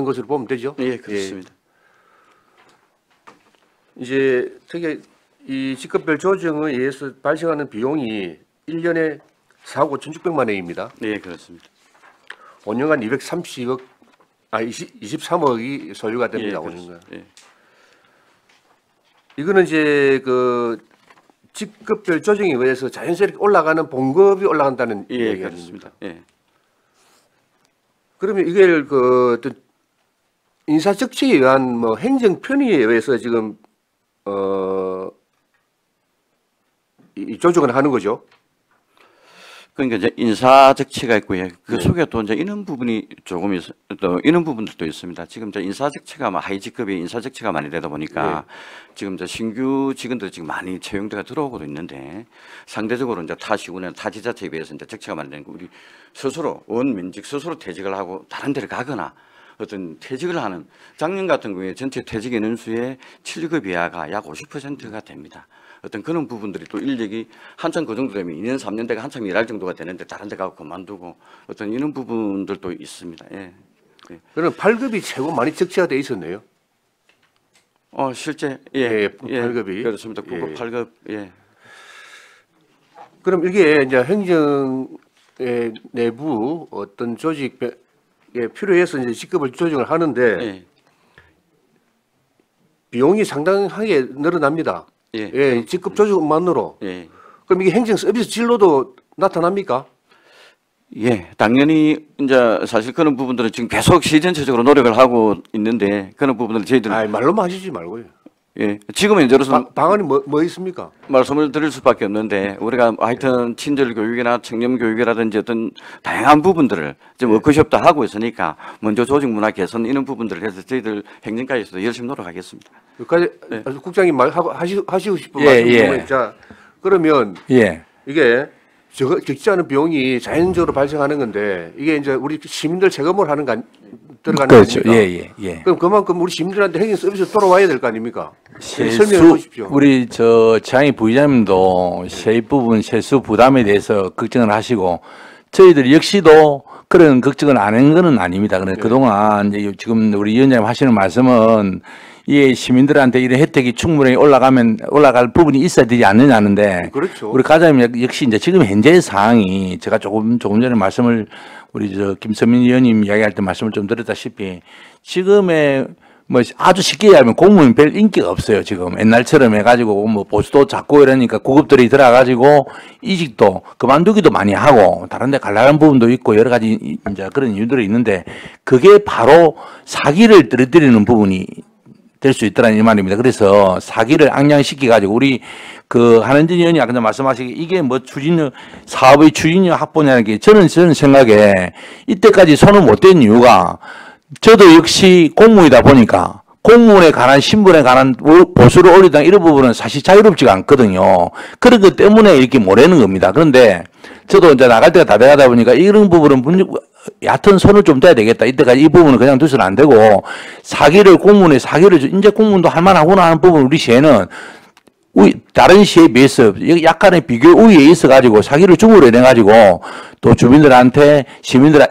것으로 보면 되죠. 예, 그렇습니다. 이제 특히 이 직급별 조정에 의해서 발생하는 비용이 1년에 4억 5,600만 원입니다. 네, 그렇습니다. 5년간 23억이 소요가 됩니다. 5년간. 예. 이거는 이제 그 직급별 조정에 의해서 자연스럽게 올라가는 봉급이 올라간다는 얘기가 그렇습니다. 있습니다. 그러면 이걸 그 어떤 인사 적치에 의한 뭐 행정 편의에 의해서 지금 이 조정을 하는 거죠. 그러니까 이제 인사 적치가 있고요. 그 속에 또 이제 이런 부분이 조금 또 이런 부분들도 있습니다. 지금 이제 인사 적치가 하위 직급이 인사 적치가 많이 되다 보니까 지금 이제 신규 직원들이 지금 많이 채용대가 들어오고 있는데 상대적으로 이제 타 시군이나 타 지자체에 비해서 이제 적치가 많이 되는 거 우리 스스로 원민직 스스로 퇴직을 하고 다른 데를 가거나 어떤 퇴직을 하는 작년 같은 경우에 전체 퇴직 인원수의 7급 이하가 약 50%가 됩니다. 어떤 그런 부분들이 또 인력이 한참 그 정도 되면 2년, 3년 대가 한참 일할 정도가 되는데 다른 데 가고 그만두고 어떤 이런 부분들도 있습니다. 그럼 8급이 최고 많이 적치가 돼 있었네요. 실제 8급이 그렇습니다. 9급, 8급 그럼 이게 이제 행정의 내부 어떤 조직에 필요해서 이제 직급을 조정을 하는데 비용이 상당하게 늘어납니다. 직급 조정만으로. 그럼 이게 행정 서비스 진로도 나타납니까? 당연히 이제 사실 그런 부분들은 지금 계속 시전체적으로 노력을 하고 있는데 그런 부분들을 저희들은 말로만 하시지 말고요. 예, 지금은 현재로서는 방안이 뭐 있습니까? 말씀을 드릴 수밖에 없는데 우리가 하여튼 친절 교육이나 청년 교육이라든지 어떤 다양한 부분들을 지금 워크숍도 하고 있으니까 먼저 조직 문화 개선 이런 부분들을 해서 저희들 행정가에서도 열심히 노력하겠습니다. 여기까지 네. 국장님 하시고 싶은 예, 말씀 예. 좀 자, 그러면 예. 이게 적지 않은 비용이 자연적으로 발생하는 건데 이게 이제 우리 시민들 세금을 하는 들어가는 그렇죠. 거 아닙니까? 예, 예, 예. 그럼 그만큼 우리 시민들한테 행정 서비스 돌아와야 될 거 아닙니까? 설명해 세수 보십시오. 우리 장희 부의장님도 세입 부분 세수 부담에 대해서 걱정을 하시고 저희들 역시도 그런 걱정을 안 한 거는 아닙니다. 그런데 그동안 이제 지금 우리 위원장님 하시는 말씀은 이 시민들한테 이런 혜택이 충분히 올라갈 부분이 있어야 되지 않느냐는데 그렇죠. 우리 과장님 역시 이제 지금 현재의 상황이 제가 조금 전에 말씀을 우리 김선민 의원님 이야기할 때 말씀을 좀 드렸다시피 지금의 뭐 아주 쉽게 얘기하면 공무원 별 인기가 없어요. 지금 옛날처럼 해가지고 뭐 보수도 작고 이러니까 구급들이 들어가가지고 이직도 그만두기도 많이 하고 다른데 갈라는 부분도 있고 여러 가지 이제 그런 이유들이 있는데 그게 바로 사기를 떨어뜨리는 부분이 될 수 있다는 이 말입니다. 그래서 사기를 악량시켜가지고 우리 한은진 의원이 아까 말씀하시기 이게 뭐 사업의 추진력 확보냐는 게 저는 생각에 이때까지 손을 못 댄 이유가 저도 역시 공무원이다 보니까 공무원에 관한 신분에 관한 보수를 올리다 이런 부분은 사실 자유롭지가 않거든요. 그런 것 때문에 이렇게 모르는 겁니다. 그런데 저도 이제 나갈 때가 다 돼가다 보니까 이런 부분은 얕은 손을 좀 떼야 되겠다. 이때까지 이 부분은 그냥 두서는 안 되고 공무원의 사기를 이제 공무원도 할 만하구나 하는 부분 우리 시에는 다른 시에 비해서 약간의 비교 우위에 있어가지고 사기를 중으로 인해가지고 또 주민들한테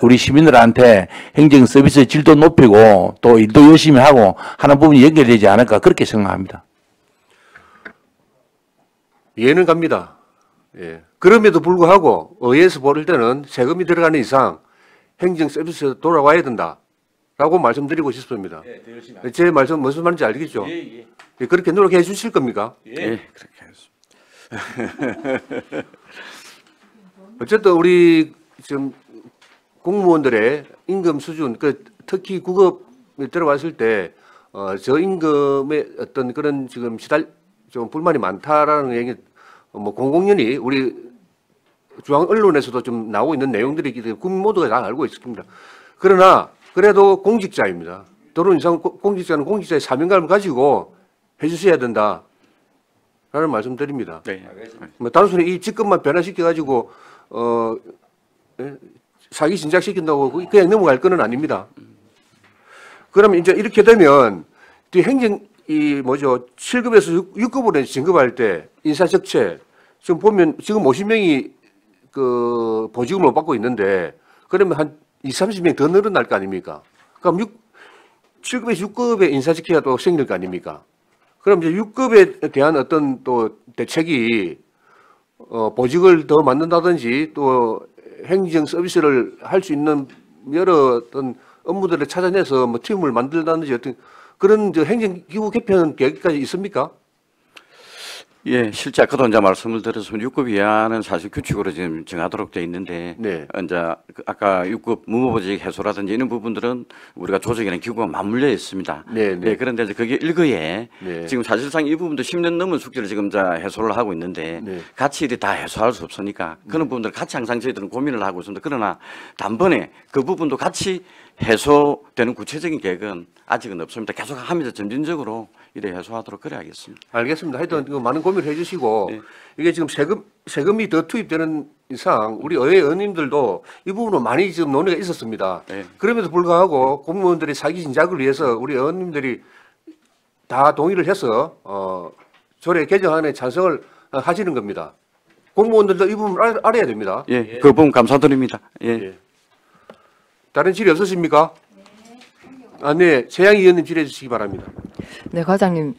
우리 시민들한테 행정 서비스 질도 높이고 또 일도 열심히 하고 하는 부분이 연결되지 않을까 그렇게 생각합니다. 이해는 갑니다. 예. 그럼에도 불구하고 의회에서 볼 때는 세금이 들어가는 이상 행정 서비스 돌아와야 된다라고 말씀드리고 싶습니다. 제 말씀 무슨 말인지 알겠죠? 예, 그렇게 노력해 주실 겁니까? 예, 그렇게 하겠습니다. 어쨌든 우리 지금 공무원들의 임금 수준, 특히 구급에 들어왔을 때 저 임금의 어떤 그런 지금 좀 불만이 많다라는 얘기, 뭐 공공연히 우리 중앙 언론에서도 좀 나오고 있는 내용들이기 때문에 국민 모두가 다 알고 있습니다. 그러나 그래도 공직자입니다. 도로 이상 공직자는 공직자의 사명감을 가지고 해주셔야 된다라는 말씀드립니다. 네. 뭐 단순히 이 직급만 변화시켜 가지고 사기 진작시킨다고 그냥 넘어갈 거는 아닙니다. 그러면 이제 이렇게 되면 행정 7급에서 6급으로 진급할 때 인사적체 지금 보면 지금 50명이 보직을 못 받고 있는데 그러면 한 20-30명 더 늘어날 거 아닙니까? 그럼 7급에서 6급의 인사적체가 또 생길 거 아닙니까? 그럼 이제 6급에 대한 어떤 또 대책이 보직을 더 만든다든지 또 행정 서비스를 할 수 있는 여러 어떤 업무들을 찾아내서 뭐 팀을 만들다든지 어떤 그런 행정기구 개편 계획까지 있습니까? 예, 실제 아까도 이제 말씀을 드렸으면 6급 이하는 사실 규칙으로 지금 정하도록 되어 있는데, 네. 이제 아까 6급 무보직 해소라든지 이런 부분들은 우리가 조직이나 기구가 맞물려 있습니다. 네, 네. 예, 그런데 이제 그게 일거에 네. 지금 사실상 이 부분도 10년 넘은 숙제를 지금 해소를 하고 있는데 네. 같이 이리 다 해소할 수 없으니까 그런 부분들 같이 항상 저희들은 고민을 하고 있습니다. 그러나 단번에 그 부분도 같이 해소되는 구체적인 계획은 아직은 없습니다. 계속 하면서 점진적으로 이래 해소하도록 그래야겠습니다. 알겠습니다. 하여튼 많은 고민을 해주시고 네. 이게 지금 세금이 더 투입되는 이상 우리 의회 의원님들도 이 부분으로 많이 지금 논의가 있었습니다. 네. 그럼에도 불구하고 공무원들의 사기 진작을 위해서 우리 의원님들이 다 동의를 해서 조례 개정안에 찬성을 하시는 겁니다. 공무원들도 이 부분을 알아야 됩니다. 예, 그 부분 감사드립니다. 예. 예. 다른 질의 없으십니까? 네, 최양희 의원님 질의해 주시기 바랍니다. 네, 과장님.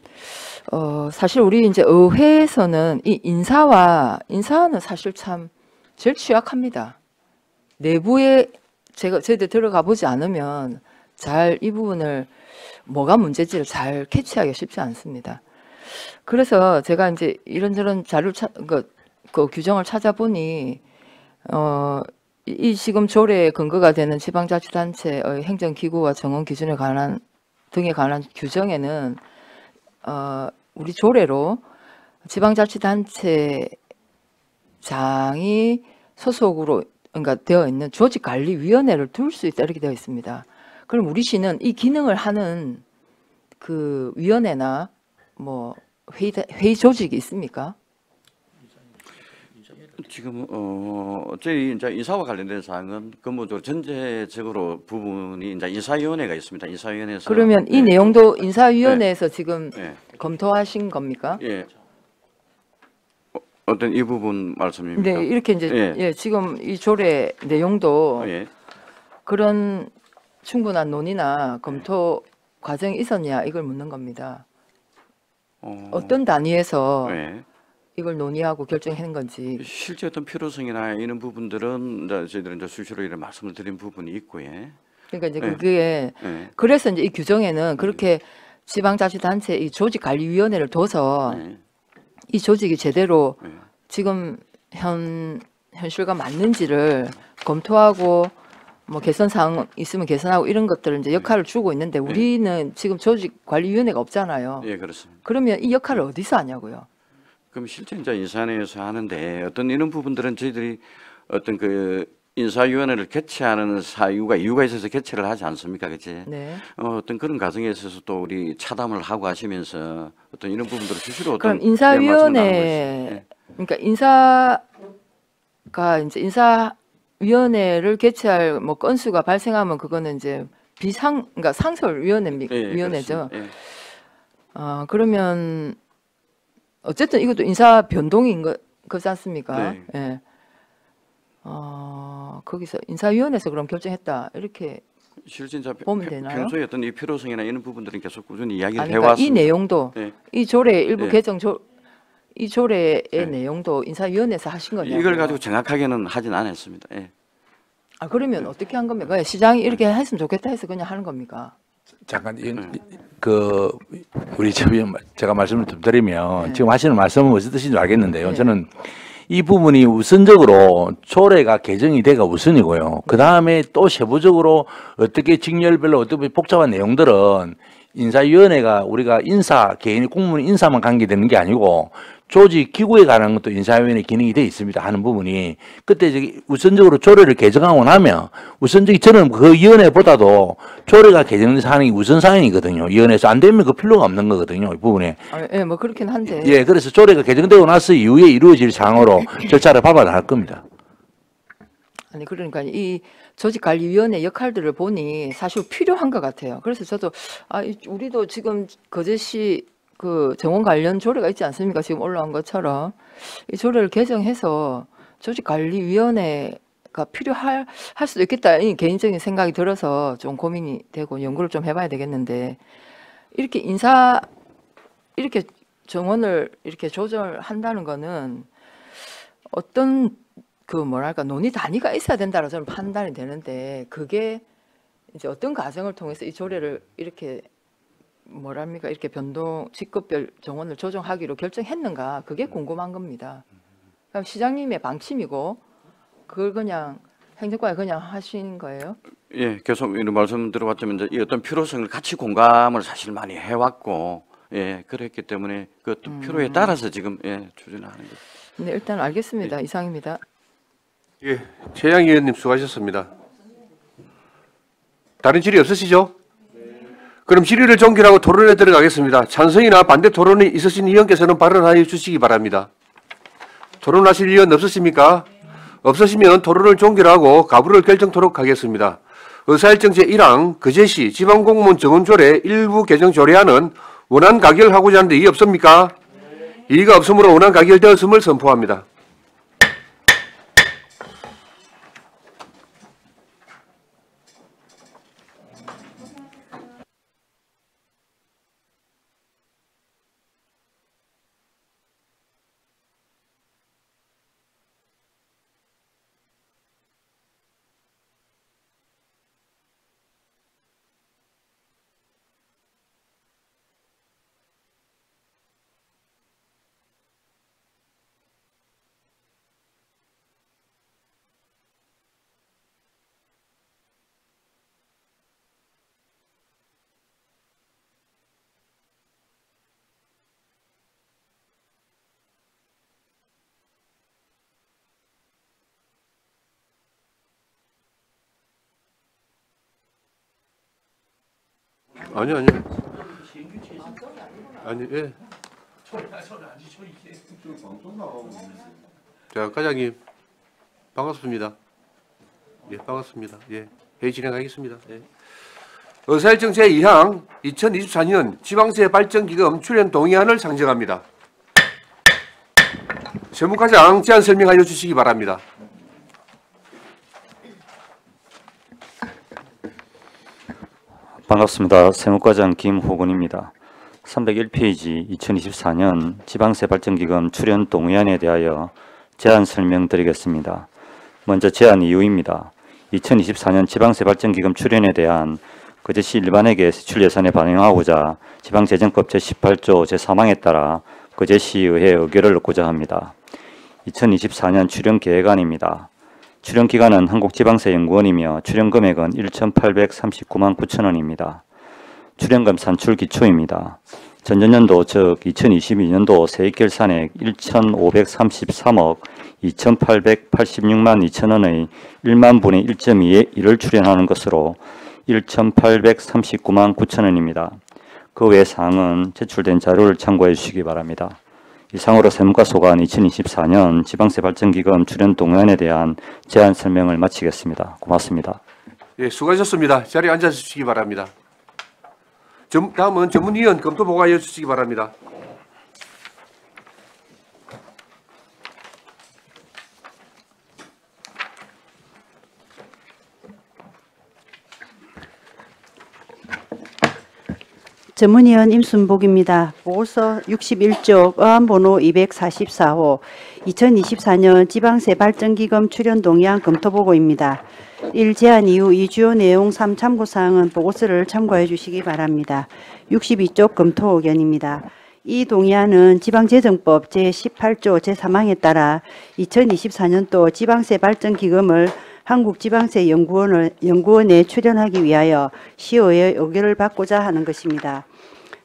사실 우리 이제 의회에서는 이 인사는 사실 참 제일 취약합니다. 내부에 저희들 들어가 보지 않으면 잘 이 부분을 뭐가 문제지를 잘 캐치하기 쉽지 않습니다. 그래서 제가 이제 이런저런 자료를 그 규정을 찾아보니 이 지금 조례에 근거가 되는 지방자치단체의 행정기구와 정원 기준에 관한 등에 관한 규정에는 우리 조례로 지방자치단체장이 소속으로 그러니까 되어 있는 조직관리위원회를 둘 수 있다 이렇게 되어 있습니다. 그럼 우리 시는 이 기능을 하는 그 위원회나 뭐 회의 조직이 있습니까? 지금 저희 이제 인사와 관련된 사항은 근본적으로 전체적으로 부분이 이제 인사위원회가 있습니다. 인사위원회에서 그러면 이 내용도 인사위원회에서 지금 예. 검토하신 겁니까? 예. 어떤 이 부분 말씀입니까? 네, 이렇게 이제 예. 예, 지금 이 조례 내용도 예. 그런 충분한 논의나 검토 과정이 있었냐 이걸 묻는 겁니다. 어떤 단위에서 예. 이걸 논의하고 결정한 건지. 실제 어떤 필요성이나 이런 부분들은 이제 저희들은 이제 수시로 이런 말씀을 드린 부분이 있고, 예. 그러니까 이제 예. 그게 예. 그래서 이제 이 규정에는 그렇게 지방자치단체 이 조직관리위원회를 둬서 예. 이 조직이 제대로 예. 지금 현실과 맞는지를 검토하고 뭐 개선 사항 있으면 개선하고 이런 것들을 이제 역할을 주고 있는데 우리는 지금 조직관리위원회가 없잖아요. 예, 그렇습니다. 그러면 이 역할을 어디서 하냐고요? 그럼 실제 이제 인사위에서 하는데 어떤 이런 부분들은 저희들이 어떤 그 인사위원회를 개최하는 이유가 있어서 개최를 하지 않습니까, 그렇지? 네. 어떤 그런 과정에 있어서 또 우리 차담을 하고 하시면서 어떤 이런 부분들을 수시로 그럼 어떤 인사위원회 그러니까 인사가 이제 인사위원회를 개최할 뭐 건수가 발생하면 그거는 이제 그러니까 상설위원회입니까? 예, 위원회죠. 그렇습니다. 예. 그러면 어쨌든 이것도 인사 변동인 거지 않습니까? 네. 예. 거기서 인사위원회에서 그럼 결정했다 이렇게 실제 이제 보면 되나요? 평소에 어떤 이 필요성이나 이런 부분들은 계속 꾸준히 이야기를 아니, 그러니까 이 해왔습니다. 내용도 예. 이 조례 일부 예. 개정 이 조례의 예. 내용도 인사위원회에서 하신 거냐고요? 이걸 가지고 정확하게는 하진 않았습니다. 예. 그러면 어떻게 한 겁니까? 시장이 이렇게 했으면 좋겠다 해서 그냥 하는 겁니까? 잠깐 그 우리 제가 말씀을 좀 드리면 지금 하시는 말씀은 무슨 뜻인지 알겠는데요. 네. 저는 이 부분이 우선적으로 조례가 개정이 돼가 우선이고요. 그 다음에 또 세부적으로 어떻게 직렬별로 어떻게 복잡한 내용들은 인사위원회가 우리가 개인이 공무원 인사만 관계되는 게 아니고 조직 기구에 관한 것도 인사위원회 기능이 돼 있습니다 하는 부분이 그때 저기 우선적으로 조례를 개정하고 나면 우선적인 저는 그 위원회보다도 조례가 개정된 사항이 우선 사항이거든요. 위원회에서 안 되면 그 필요가 없는 거거든요. 이 부분에. 예, 뭐 그렇긴 한데. 예, 그래서 조례가 개정되고 나서 이후에 이루어질 사항으로 절차를 밟아 나갈 겁니다. 아니 그러니까 이 조직관리위원회 역할들을 보니 사실 필요한 것 같아요. 그래서 저도 우리도 지금 거제시 그 정원 관련 조례가 있지 않습니까? 지금 올라온 것처럼 이 조례를 개정해서 조직관리위원회가 필요할 수도 있겠다. 이 개인적인 생각이 들어서 좀 고민이 되고 연구를 좀 해봐야 되겠는데 이렇게 이렇게 정원을 이렇게 조절한다는 거는 어떤 그 뭐랄까 논의 단위가 있어야 된다고 저는 판단이 되는데 그게 이제 어떤 과정을 통해서 이 조례를 이렇게 뭐랍니까 이렇게 직급별 정원을 조정하기로 결정했는가 그게 궁금한 겁니다. 그럼 시장님의 방침이고 그걸 그냥 행정과에 그냥 하신 거예요? 예, 계속 이런 말씀 들어봤지만 이제 이 어떤 필요성을 같이 공감을 사실 많이 해왔고, 예, 그랬기 때문에 그 필요에 따라서 지금 추진하는 거죠. 네, 일단 알겠습니다. 이상입니다. 예, 최양 의원님 수고하셨습니다. 다른 질의 없으시죠? 그럼 질의를 종결하고 토론에 들어가겠습니다. 찬성이나 반대 토론이 있으신 의원께서는 발언하여 주시기 바랍니다. 토론하실 의원 없으십니까? 없으시면 토론을 종결하고 가부를 결정토록 하겠습니다. 의사일정 제1항 거제시 지방공무원 정원조례 일부 개정 조례안은 원안 가결하고자 하는데 이의 없습니까? 이의가 없으므로 원안 가결되었음을 선포합니다. 아니요. 아니, 예. 자, 과장님, 반갑습니다. 예, 반갑습니다. 예, 회의 진행하겠습니다. 예. 의사일정 제2항 2024년 지방세 발전기금 출연 동의안을 상정합니다. 세무과장 제안 설명하여 주시기 바랍니다. 반갑습니다. 세무과장 김호근입니다. 301페이지 2024년 지방세 발전기금 출연 동의안에 대하여 제안 설명드리겠습니다. 먼저 제안 이유입니다. 2024년 지방세 발전기금 출연에 대한 그제시 일반회계 세출 예산에 반영하고자 지방재정법 제18조 제3항에 따라 그제시의회 의결을 얻고자 합니다. 2024년 출연 계획안입니다. 출연 기간은 한국지방세연구원이며 출연 금액은 1,839만 9천 원입니다. 출연금 산출 기초입니다. 전전년도 즉 2022년도 세입결산액 1,533억 2,886만 2천 원의 1만 분의 1.2의 1을 출연하는 것으로 1,839만 9천 원입니다. 그 외 사항은 제출된 자료를 참고해 주시기 바랍니다. 이상으로 세무과 소관 2024년 지방세 발전기금 출연 동의안에 대한 제안 설명을 마치겠습니다. 고맙습니다. 예, 수고하셨습니다. 자리에 앉아 주시기 바랍니다. 다음은 전문위원 검토 보고하여 주시기 바랍니다. 전문위원 임순복입니다. 보고서 61쪽 어안번호 244호 2024년 지방세 발전기금 출연 동의안 검토보고입니다. 1. 제안 이후 2 주요 내용 3 참고사항은 보고서를 참고해 주시기 바랍니다. 62쪽 검토 의견입니다. 이 동의안은 지방재정법 제18조 제3항에 따라 2024년도 지방세 발전기금을 한국지방세연구원에 출연하기 위하여 시의회의 의결을 받고자 하는 것입니다.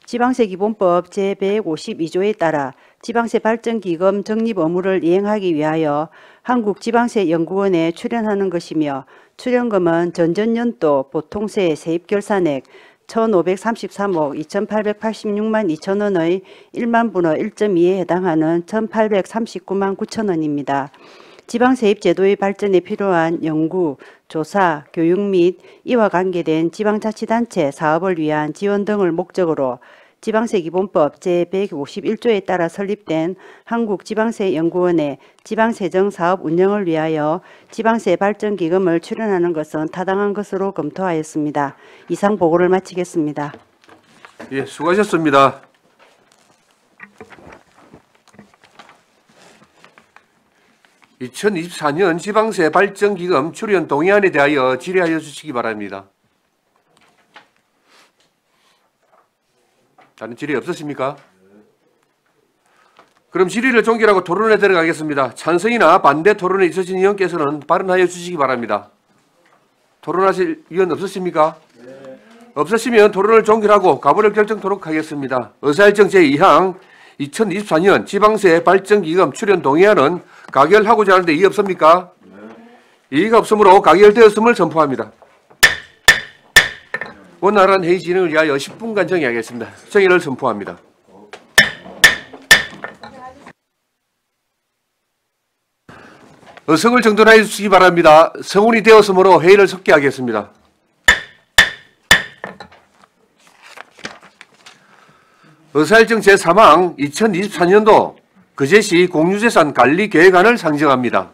지방세기본법 제152조에 따라 지방세 발전기금 적립 의무를 이행하기 위하여 한국지방세연구원에 출연하는 것이며 출연금은 전전년도 보통세 세입결산액 1,533억 2,886만 2천 원의 1만 분의 1.2에 해당하는 1,839만 9천 원입니다. 지방세입 제도의 발전에 필요한 연구, 조사, 교육 및 이와 관계된 지방자치단체 사업을 위한 지원 등을 목적으로 지방세기본법 제151조에 따라 설립된 한국지방세연구원의 지방세정 사업 운영을 위하여 지방세 발전기금을 출연하는 것은 타당한 것으로 검토하였습니다. 이상 보고를 마치겠습니다. 예, 수고하셨습니다. (2024년) 지방세 발전기금 출연 동의안에 대하여 질의하여 주시기 바랍니다. 다른 질의 없으십니까? 그럼 질의를 종결하고 토론에 들어가겠습니다. 찬성이나 반대 토론에 있으신 의원께서는 발언하여 주시기 바랍니다. 토론하실 의원 없으십니까? 없으시면 토론을 종결하고 가부를 결정토록 하겠습니다. 의사일정 제2항 2024년 지방세 발전기금 출연 동의안은 가결하고자 하는데 이의 없습니까? 이의가 없으므로 가결되었음을 선포합니다. 원활한 회의 진행을 위하여 10분간 정의하겠습니다. 정의를 선포합니다. 의석을 정돈하여 주시기 바랍니다. 성운이 되었으므로 회의를 속기하겠습니다. 의사일정 제3항 2024년도 그제시 공유재산 관리 계획안을 상정합니다.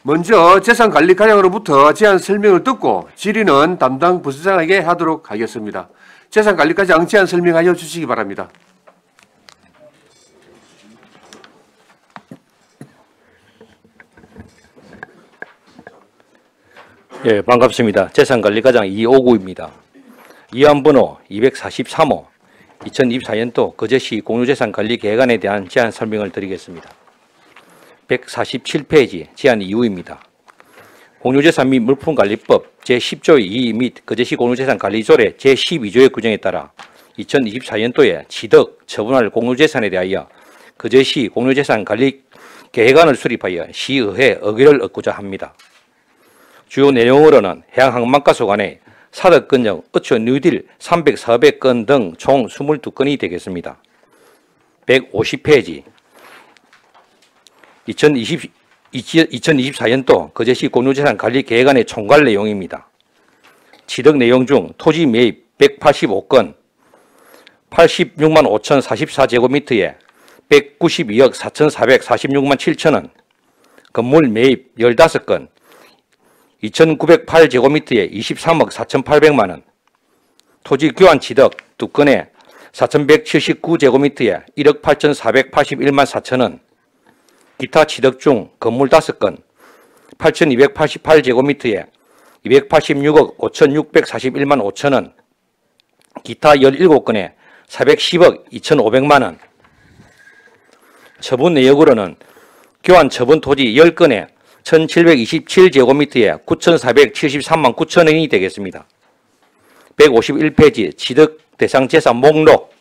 먼저 재산관리과장으로부터 제안 설명을 듣고 질의는 담당 부서장에게 하도록 하겠습니다. 재산관리과장 제안 설명하여 주시기 바랍니다. 예, 반갑습니다. 재산관리과장 이오구입니다. 이안번호 243호 2024년도 거제시 공유재산관리계획안에 대한 제안 설명을 드리겠습니다. 147페이지 제안 이유입니다. 공유재산 및 물품관리법 제10조의 2 및 거제시 공유재산관리조례 제12조의 규정에 따라 2024년도에 취득, 처분할 공유재산에 대하여 거제시 공유재산관리계획안을 수립하여 시의회 의결을 얻고자 합니다. 주요 내용으로는 해양항만과소 간의 사덕건역, 어초 뉴딜 300-400건 등 총 22건이 되겠습니다. 150페이지 2024년도 거제시 공유재산 관리 계획안의 총괄 내용입니다. 취득 내용 중 토지 매입 185건, 86만 5,044제곱미터에 192억 4,446만 7천원, 건물 매입 15건, 2,908제곱미터에 23억 4,800만원, 토지 교환 취득 2건에 4,179제곱미터에 1억 8,481만 4천원, 기타 취득 중 건물 5건, 8,288제곱미터에 286억 5,641만 5천원, 기타 17건에 410억 2,500만원, 처분 내역으로는 교환 처분 토지 10건에 1,727제곱미터에 9,473만 9천원이 되겠습니다. 151페이지 취득 대상 재산 목록,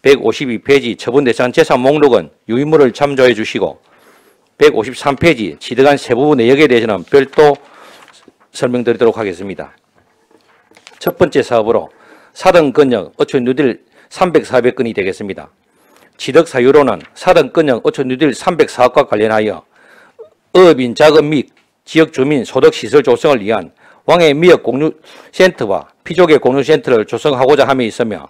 152페이지 처분 대상 재산 목록은 유의물을 참조해 주시고 153페이지 취득한 세부 내역에 대해서는 별도 설명드리도록 하겠습니다. 첫 번째 사업으로 사등건역 어촌 뉴딜 300-400건이 되겠습니다. 취득 사유로는 사등건역 어촌 뉴딜 304억과 관련하여 어업인 자금 및 지역 주민 소득 시설 조성을 위한 왕해 미역 공유센터와 피조개 공유센터를 조성하고자 함에 있으며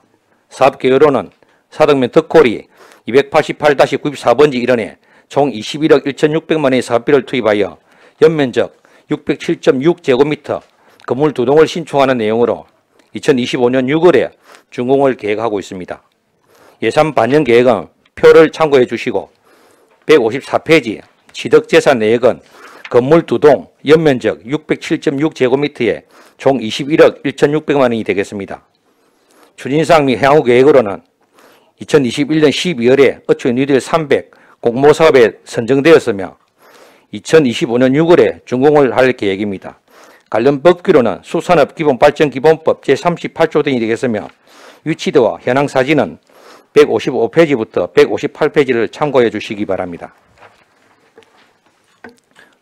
사업 계획으로는 사등면 덕콜이 288-94번지 일원에 총 21억 1,600만 원의 사업비를 투입하여 연면적 607.6제곱미터 건물 2동을 신축하는 내용으로 2025년 6월에 준공을 계획하고 있습니다. 예산 반영 계획은 표를 참고해 주시고 154페이지 취득재산 내역은 건물 2동 연면적 607.6제곱미터에 총 21억 1,600만 원이 되겠습니다. 추진사항 및 향후 계획으로는 2021년 12월에 어촌 뉴딜 300 공모사업에 선정되었으며 2025년 6월에 준공을 할 계획입니다. 관련 법규로는 수산업기본발전기본법 제38조 등이 되겠으며 위치도와 현황 사진은 155페이지부터 158페이지를 참고해 주시기 바랍니다.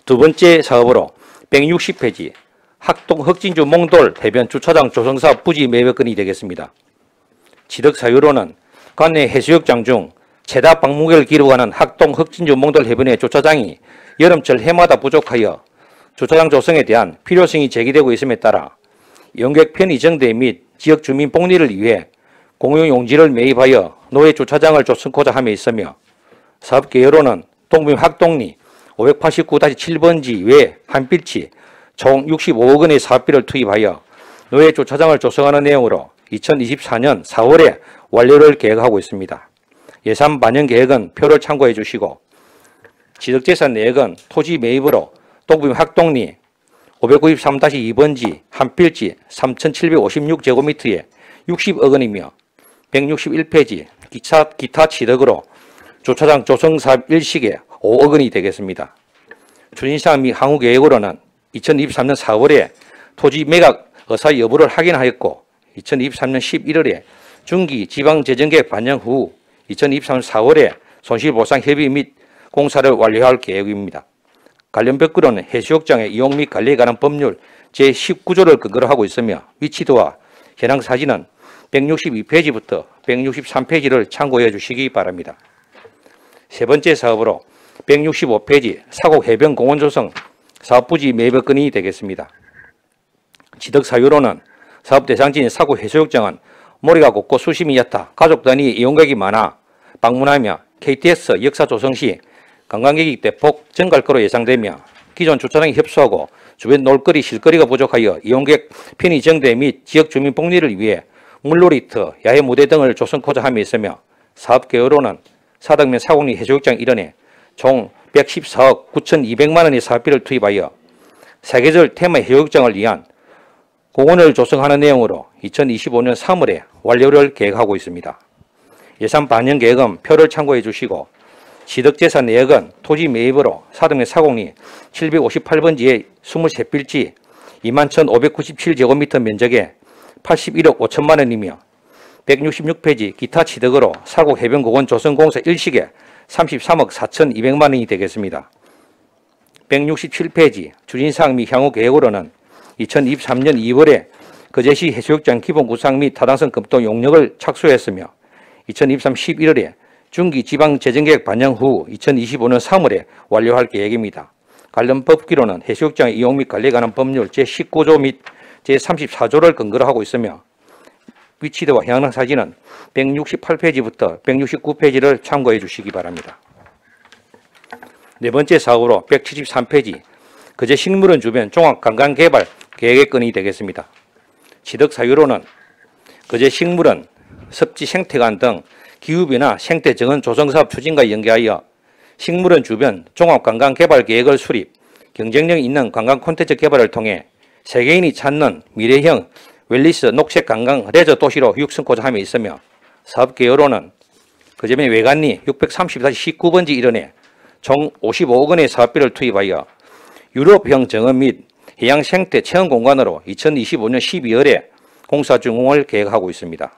두 번째 사업으로 160페이지 학동 흑진주 몽돌 해변 주차장 조성사업 부지 매매건이 되겠습니다. 취득 사유로는 관내 해수욕장 중 최다 방문객을 기록하는 학동 흑진주 몽돌 해변의 주차장이 여름철 해마다 부족하여 주차장 조성에 대한 필요성이 제기되고 있음에 따라 연객 편의 정대 및 지역 주민 복리를 위해 공용 용지를 매입하여 노예 주차장을 조성하고자 함에 있으며 사업 계획으로는 동분 학동리 589-7번지 외 한 필지 총 65억 원의 사업비를 투입하여 노예 주차장을 조성하는 내용으로 2024년 4월에 완료를 계획하고 있습니다. 예산 반영 계획은 표를 참고해 주시고 취득재산 내역은 토지 매입으로 동분 학동리 593-2번지 한 필지 3,756제곱미터에 60억 원이며 161페이지 기타 취득으로 주차장 조성사업 일식에 5억 원이 되겠습니다. 추진사항 및 향후 계획으로는 2023년 4월에 토지 매각 의사 여부를 확인하였고 2023년 11월에 중기 지방재정계획 반영 후 2023년 4월에 손실보상 협의 및 공사를 완료할 계획입니다. 관련 법규로는 해수욕장의 이용 및 관리에 관한 법률 제19조를 근거로 하고 있으며 위치도와 현황 사진은 162페이지부터 163페이지를 참고해 주시기 바랍니다. 세 번째 사업으로 165페이지 사곡 해변 공원 조성 사업부지 매입건이 되겠습니다. 취득 사유로는 사업 대상지인 사곡 해수욕장은 모래가 곱고 수심이 얕아 가족 단위 이용객이 많아 방문하며 KTX 역사 조성 시 관광객이 대폭 증가할 것으로 예상되며 기존 주차장이 협소하고 주변 놀거리, 실거리가 부족하여 이용객 편의 정대 및 지역 주민 복리를 위해 물놀이터, 야외 무대 등을 조성하고자 함에 있으며 사업 계획으로는 사덕면 사곡리 해수욕장 일원에 총 114억 9,200만 원의 사업비를 투입하여 사계절 테마 해수욕장을 위한 공원을 조성하는 내용으로 2025년 3월에 완료를 계획하고 있습니다. 예산 반영 계획은 표를 참고해 주시고 취득재산 내역은 토지 매입으로 사등면 사곡리 758번지의 23필지 21,597제곱미터 면적에 81억 5천만 원이며 166페이지 기타 취득으로 사곡 해변공원 조성공사 일식에 33억 4,200만 원이 되겠습니다. 167페이지 추진사항 및 향후 계획으로는 2023년 2월에 거제시 해수욕장 기본 구상 및 타당성 검토 용역을 착수했으며 2023 11월에 중기 지방 재정계획 반영 후 2025년 3월에 완료할 계획입니다. 관련 법규로는 해수욕장 이용 및 관리에 관한 법률 제19조 및 제34조를 근거로 하고 있으며 위치도와 현황 사진은 168페이지부터 169페이지를 참고해 주시기 바랍니다. 네 번째 사고로 173페이지 거제 식물원 주변 종합관광개발 계획의 건이 되겠습니다. 취득 사유로는 거제 식물원, 섭지 생태관 등 기후변화 생태정원 조성사업 추진과 연계하여 식물원 주변 종합관광개발 계획을 수립, 경쟁력 있는 관광 콘텐츠 개발을 통해 세계인이 찾는 미래형 웰리스 녹색관광 레저 도시로 육성코자 함에 있으며 사업 개요로는 그제면 외관리 630-19번지 일원에 총 55억 원의 사업비를 투입하여 유럽형 정원 및 해양 생태 체험 공간으로 2025년 12월에 공사 준공을 계획하고 있습니다.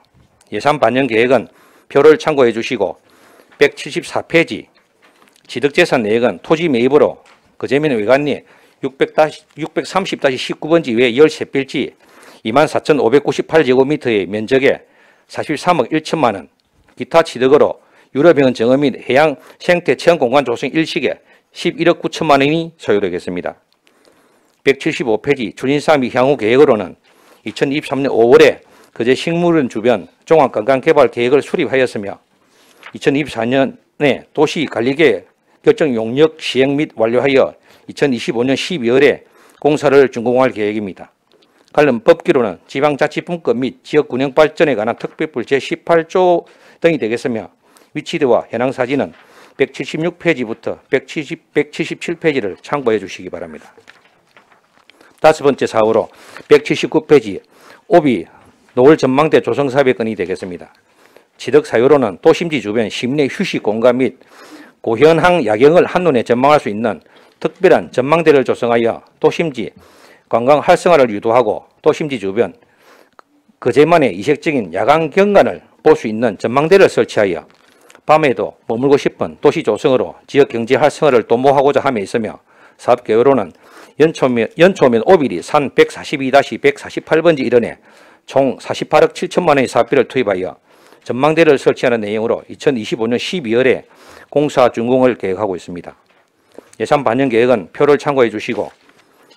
예산 반영 계획은 표를 참고해 주시고 174페이지 취득재산 내역은 토지 매입으로 그제면 외관리 630-19번지 외 13필지 24,598제곱미터의 면적에 43억 1천만 원, 기타 취득으로 유럽형 정원 및 해양 생태 체험 공간 조성 일식에 11억 9천만 원이 소요되겠습니다. 175페이지 추진사업 및 향후 계획으로는 2023년 5월에 거제 식물원 주변 종합관광개발 계획을 수립하였으며 2024년에 도시관리계획 결정 용역 시행 및 완료하여 2025년 12월에 공사를 준공할 계획입니다. 관련 법규로는 지방자치분권 및 지역균형 발전에 관한 특별법 제18조 등이 되겠으며 위치도와 현황 사진은 176페이지부터 177페이지를 참고해 주시기 바랍니다. 다섯 번째 사고로 179페이지 오비 노을 전망대 조성사업의 건이 되겠습니다. 취득 사유로는 도심지 주변 심내 휴식 공간 및 고현항 야경을 한눈에 전망할 수 있는 특별한 전망대를 조성하여 도심지 관광 활성화를 유도하고 도심지 주변 그제만의 이색적인 야간 경관을 볼 수 있는 전망대를 설치하여 밤에도 머물고 싶은 도시 조성으로 지역 경제 활성화를 도모하고자 함에 있으며 사업 계획으로는 연초면 오비리 산 142-148번지 일원에 총 48억 7천만 원의 사업비를 투입하여 전망대를 설치하는 내용으로 2025년 12월에 공사 준공을 계획하고 있습니다. 예산 반영 계획은 표를 참고해 주시고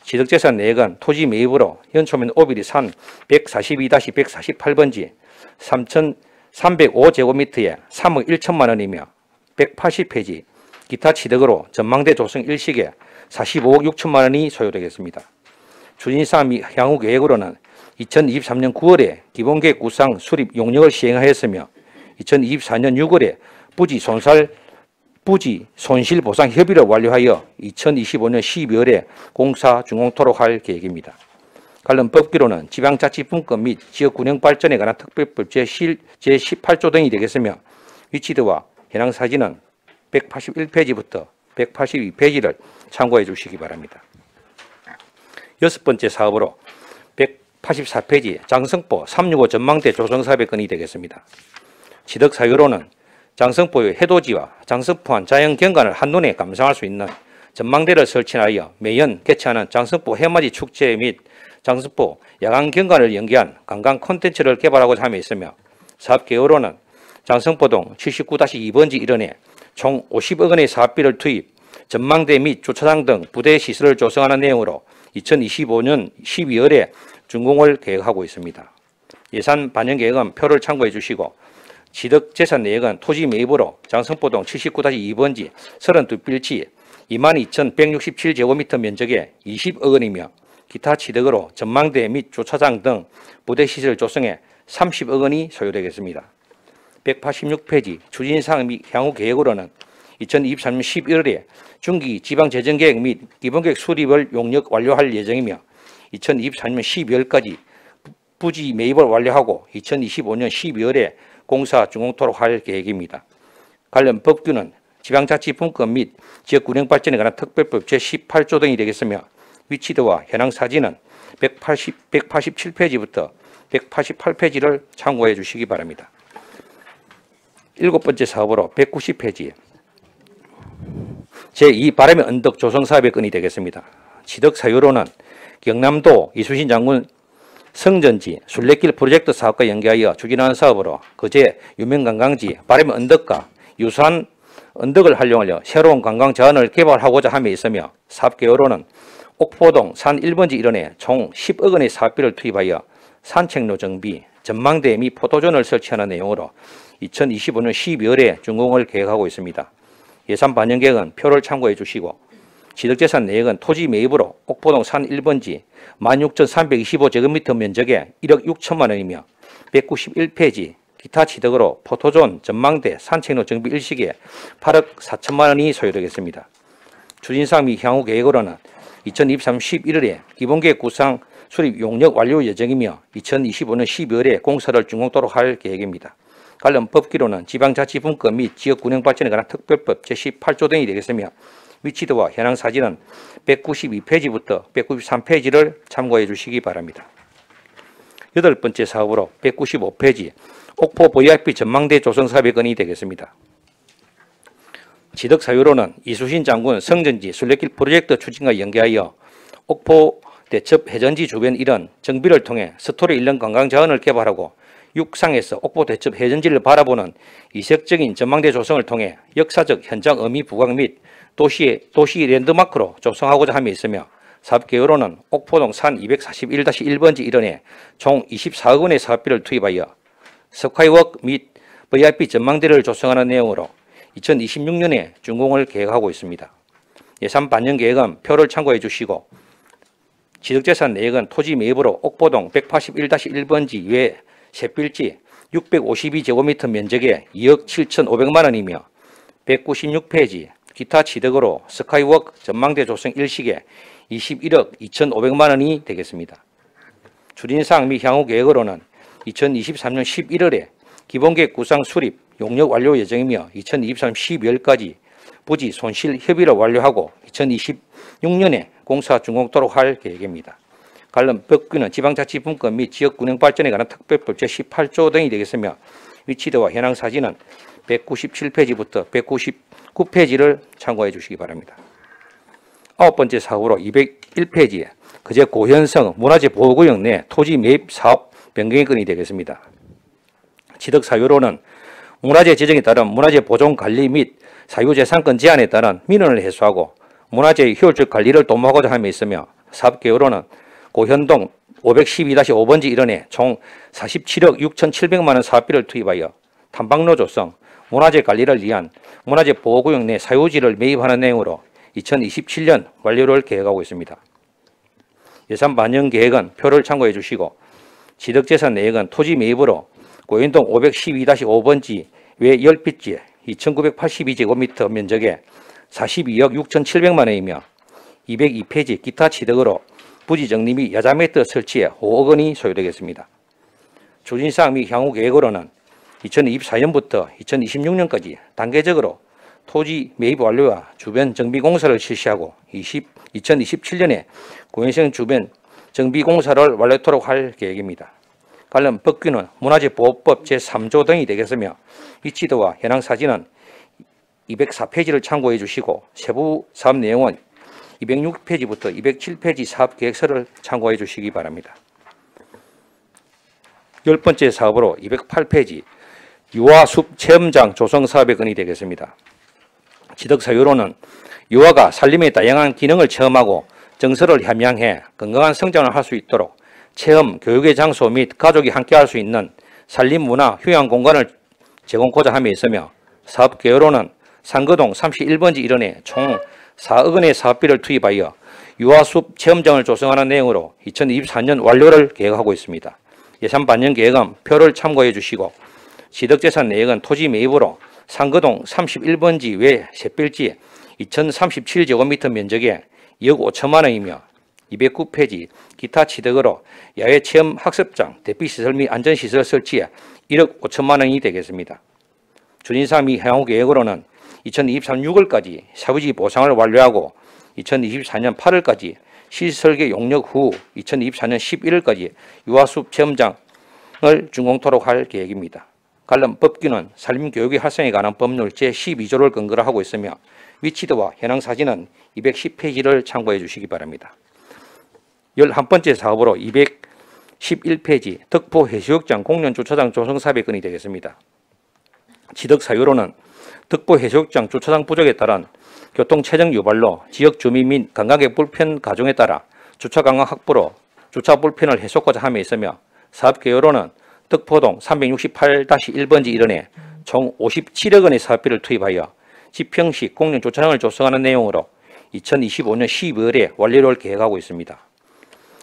취득재산 내역은 토지 매입으로 연초면 오비리 산 142-148번지 3,305제곱미터에 3억 1천만 원이며 180페이지 기타 취득으로 전망대 조성 일식에 45억 6천만 원이 소요되겠습니다. 추진사업 및 향후 계획으로는 2023년 9월에 기본계획 구상 수립 용역을 시행하였으며 2024년 6월에 부지 손실 보상 협의를 완료하여 2025년 12월에 공사 준공토록 할 계획입니다. 관련 법규로는 지방자치분권 및 지역균형 발전에 관한 특별법 제18조 등이 되겠으며 위치도와 현황 사진은 181페이지부터 182페이지를 참고해 주시기 바랍니다. 여섯 번째 사업으로 184페이지 장성포 365 전망대 조성사업의 건이 되겠습니다. 취득 사유로는 장성포의 해돋이와 장성포한 자연경관을 한눈에 감상할 수 있는 전망대를 설치하여 매년 개최하는 장성포 해맞이 축제 및 장성포 야간경관을 연계한 관광 콘텐츠를 개발하고자 함에 있으며 사업 계획으로는 장성포동 79-2번지 일원에 총 50억 원의 사업비를 투입, 전망대 및 주차장 등 부대 시설을 조성하는 내용으로 2025년 12월에 준공을 계획하고 있습니다. 예산 반영 계획은 표를 참고해 주시고 취득 재산 내역은 토지 매입으로 장성포동 79-2번지 32필지 22,167제곱미터 면적에 20억 원이며 기타 취득으로 전망대 및 주차장 등 부대 시설 조성에 30억 원이 소요되겠습니다. 186페이지 추진사항 및 향후 계획으로는 2023년 11월에 중기 지방재정계획 및 기본계획 수립을 용역 완료할 예정이며 2024년 12월까지 부지 매입을 완료하고 2025년 12월에 공사 준공토록 할 계획입니다. 관련 법규는 지방자치분권 및 지역균형 발전에 관한 특별법 제18조 등이 되겠으며 위치도와 현황 사진은 187페이지부터 188페이지를 참고해 주시기 바랍니다. 일곱 번째 사업으로 190페이지 제2 바람의 언덕 조성사업의 건이 되겠습니다. 취득 사유로는 경남도 이순신 장군 성전지, 순례길 프로젝트 사업과 연계하여 추진하는 사업으로 그제 유명관광지 바람의 언덕과 유사한 언덕을 활용하여 새로운 관광 자원을 개발하고자 함에 있으며 사업 개요로는 옥포동 산 1번지 일원에 총 10억 원의 사업비를 투입하여 산책로 정비, 전망대 및 포토존을 설치하는 내용으로 2025년 12월에 준공을 계획하고 있습니다. 예산 반영 계획은 표를 참고해 주시고 취득재산 내역은 토지 매입으로 옥포동 산 1번지 16,325제곱미터 면적에 1억 6천만 원이며 191페이지 기타 취득으로 포토존, 전망대, 산책로 정비 일시에 8억 4천만 원이 소요되겠습니다. 추진사항 및 향후 계획으로는 2023년 11월에 기본계획 구상 수립 용역 완료 예정이며 2025년 12월에 공사를 준공토록 할 계획입니다. 관련 법규로는 지방자치분권 및 지역군영발전에 관한 특별법 제18조 등이 되겠으며 위치도와 현황 사진은 192페이지부터 193페이지를 참고해 주시기 바랍니다. 여덟 번째 사업으로 195페이지 옥포 VIP 전망대 조성 사업의 건이 되겠습니다. 취득 사유로는 이수신 장군 성전지 순례길 프로젝트 추진과 연계하여 옥포 대첩 해전지 주변 일원 정비를 통해 스토리 일련 관광 자원을 개발하고 육상에서 옥포 대첩 해전지를 바라보는 이색적인 전망대 조성을 통해 역사적 현장 의미 부각 및 도시 랜드마크로 조성하고자 함에 있으며 사업 개요로는 옥포동 산 241-1번지 일원에 총 24억 원의 사업비를 투입하여 스카이워크 및 VIP 전망대를 조성하는 내용으로 2026년에 준공을 계획하고 있습니다. 예산 반영 계획은 표를 참고해 주시고 취득재산 내역은 토지 매입으로 옥포동 181-1번지 외 셋빌지 652제곱미터 면적에 2억 7,500만 원이며 196페이지 기타 취득으로 스카이워크 전망대 조성 일식에 21억 2,500만 원이 되겠습니다. 추진사항 및 향후 계획으로는 2023년 11월에 기본계획 구상 수립 용역 완료 예정이며 2023년 12월까지 부지 손실 협의를 완료하고 2026년에 공사 준공토록 할 계획입니다. 관련 법규는 지방자치분권 및 지역군영발전에 관한 특별법 제18조 등이 되겠으며 위치도와 현황 사진은 197페이지부터 199페이지를 참고해 주시기 바랍니다. 아홉 번째 사업으로 201페이지에 그제 고현성 문화재 보호구역 내 토지 매입 사업 변경의 건이 되겠습니다. 취득 사유로는 문화재 지정에 따른 문화재 보존 관리 및 사유재산권 제한에 따른 민원을 해소하고 문화재의 효율적 관리를 도모하고자 함에 있으며 사업 개요로는 고현동 512-5번지 일원에 총 47억 6,700만 원 사업비를 투입하여 탐방로 조성, 문화재 관리를 위한 문화재 보호구역 내 사유지를 매입하는 내용으로 2027년 완료를 계획하고 있습니다. 예산 반영 계획은 표를 참고해 주시고 취득재산 내역은 토지 매입으로 고현동 512-5번지 외 10빗지 2,982제곱미터 면적에 42억 6,700만 원이며 202페이지 기타 취득으로 부지 정리 및 야자매트 설치에 5억 원이 소요되겠습니다. 추진사항 및 향후 계획으로는 2024년부터 2026년까지 단계적으로 토지 매입 완료와 주변 정비 공사를 실시하고 2027년에 고현성 주변 정비 공사를 완료토록 할 계획입니다. 관련 법규는 문화재보호법 제3조 등이 되겠으며 위치도와 현황 사진은 204페이지를 참고해 주시고 세부 사업 내용은 206페이지부터 207페이지 사업계획서를 참고해 주시기 바랍니다. 열 번째 사업으로 208페이지 유아숲 체험장 조성 사업의 건이 되겠습니다. 취득 사유로는 유아가 살림의 다양한 기능을 체험하고 정서를 함양해 건강한 성장을 할 수 있도록 체험, 교육의 장소 및 가족이 함께할 수 있는 산림문화 휴양 공간을 제공하고자 함에 있으며 사업 개요로는 상거동 31번지 일원에 총 4억 원의 사업비를 투입하여 유아숲 체험장을 조성하는 내용으로 2024년 완료를 계획하고 있습니다. 예산 반영 계획은 표를 참고해 주시고 취득재산 내역은 토지 매입으로 상거동 31번지 외 셋빌지 2,037제곱미터 면적에 2억 5천만 원이며 209페이지 기타 취득으로 야외 체험 학습장, 대피시설 및 안전시설 설치에 1억 5천만 원이 되겠습니다. 추진사항 및 향후 계획으로는 2023년 6월까지 사유지 보상을 완료하고 2024년 8월까지 시설계 용역 후 2024년 11월까지 유아숲 체험장을 준공토록 할 계획입니다. 관련 법규는 산림교육의 활성에 관한 법률 제12조를 근거로 하고 있으며 위치도와 현황 사진은 210페이지를 참고해 주시기 바랍니다. 11번째 사업으로 11페이지 덕포 해수욕장 공연 주차장 조성 사업의 건이 되겠습니다. 지적 사유로는 덕포 해수욕장 주차장 부족에 따른 교통 체증 유발로 지역 주민 및 관광객 불편 가중에 따라 주차 관광 확보로 주차 불편을 해소하고자 함에 있으며 사업 개요로는 덕포동 368-1번지 일원에 총 57억 원의 사업비를 투입하여 지평식 공영 주차장을 조성하는 내용으로 2025년 12월에 완료를 계획하고 있습니다.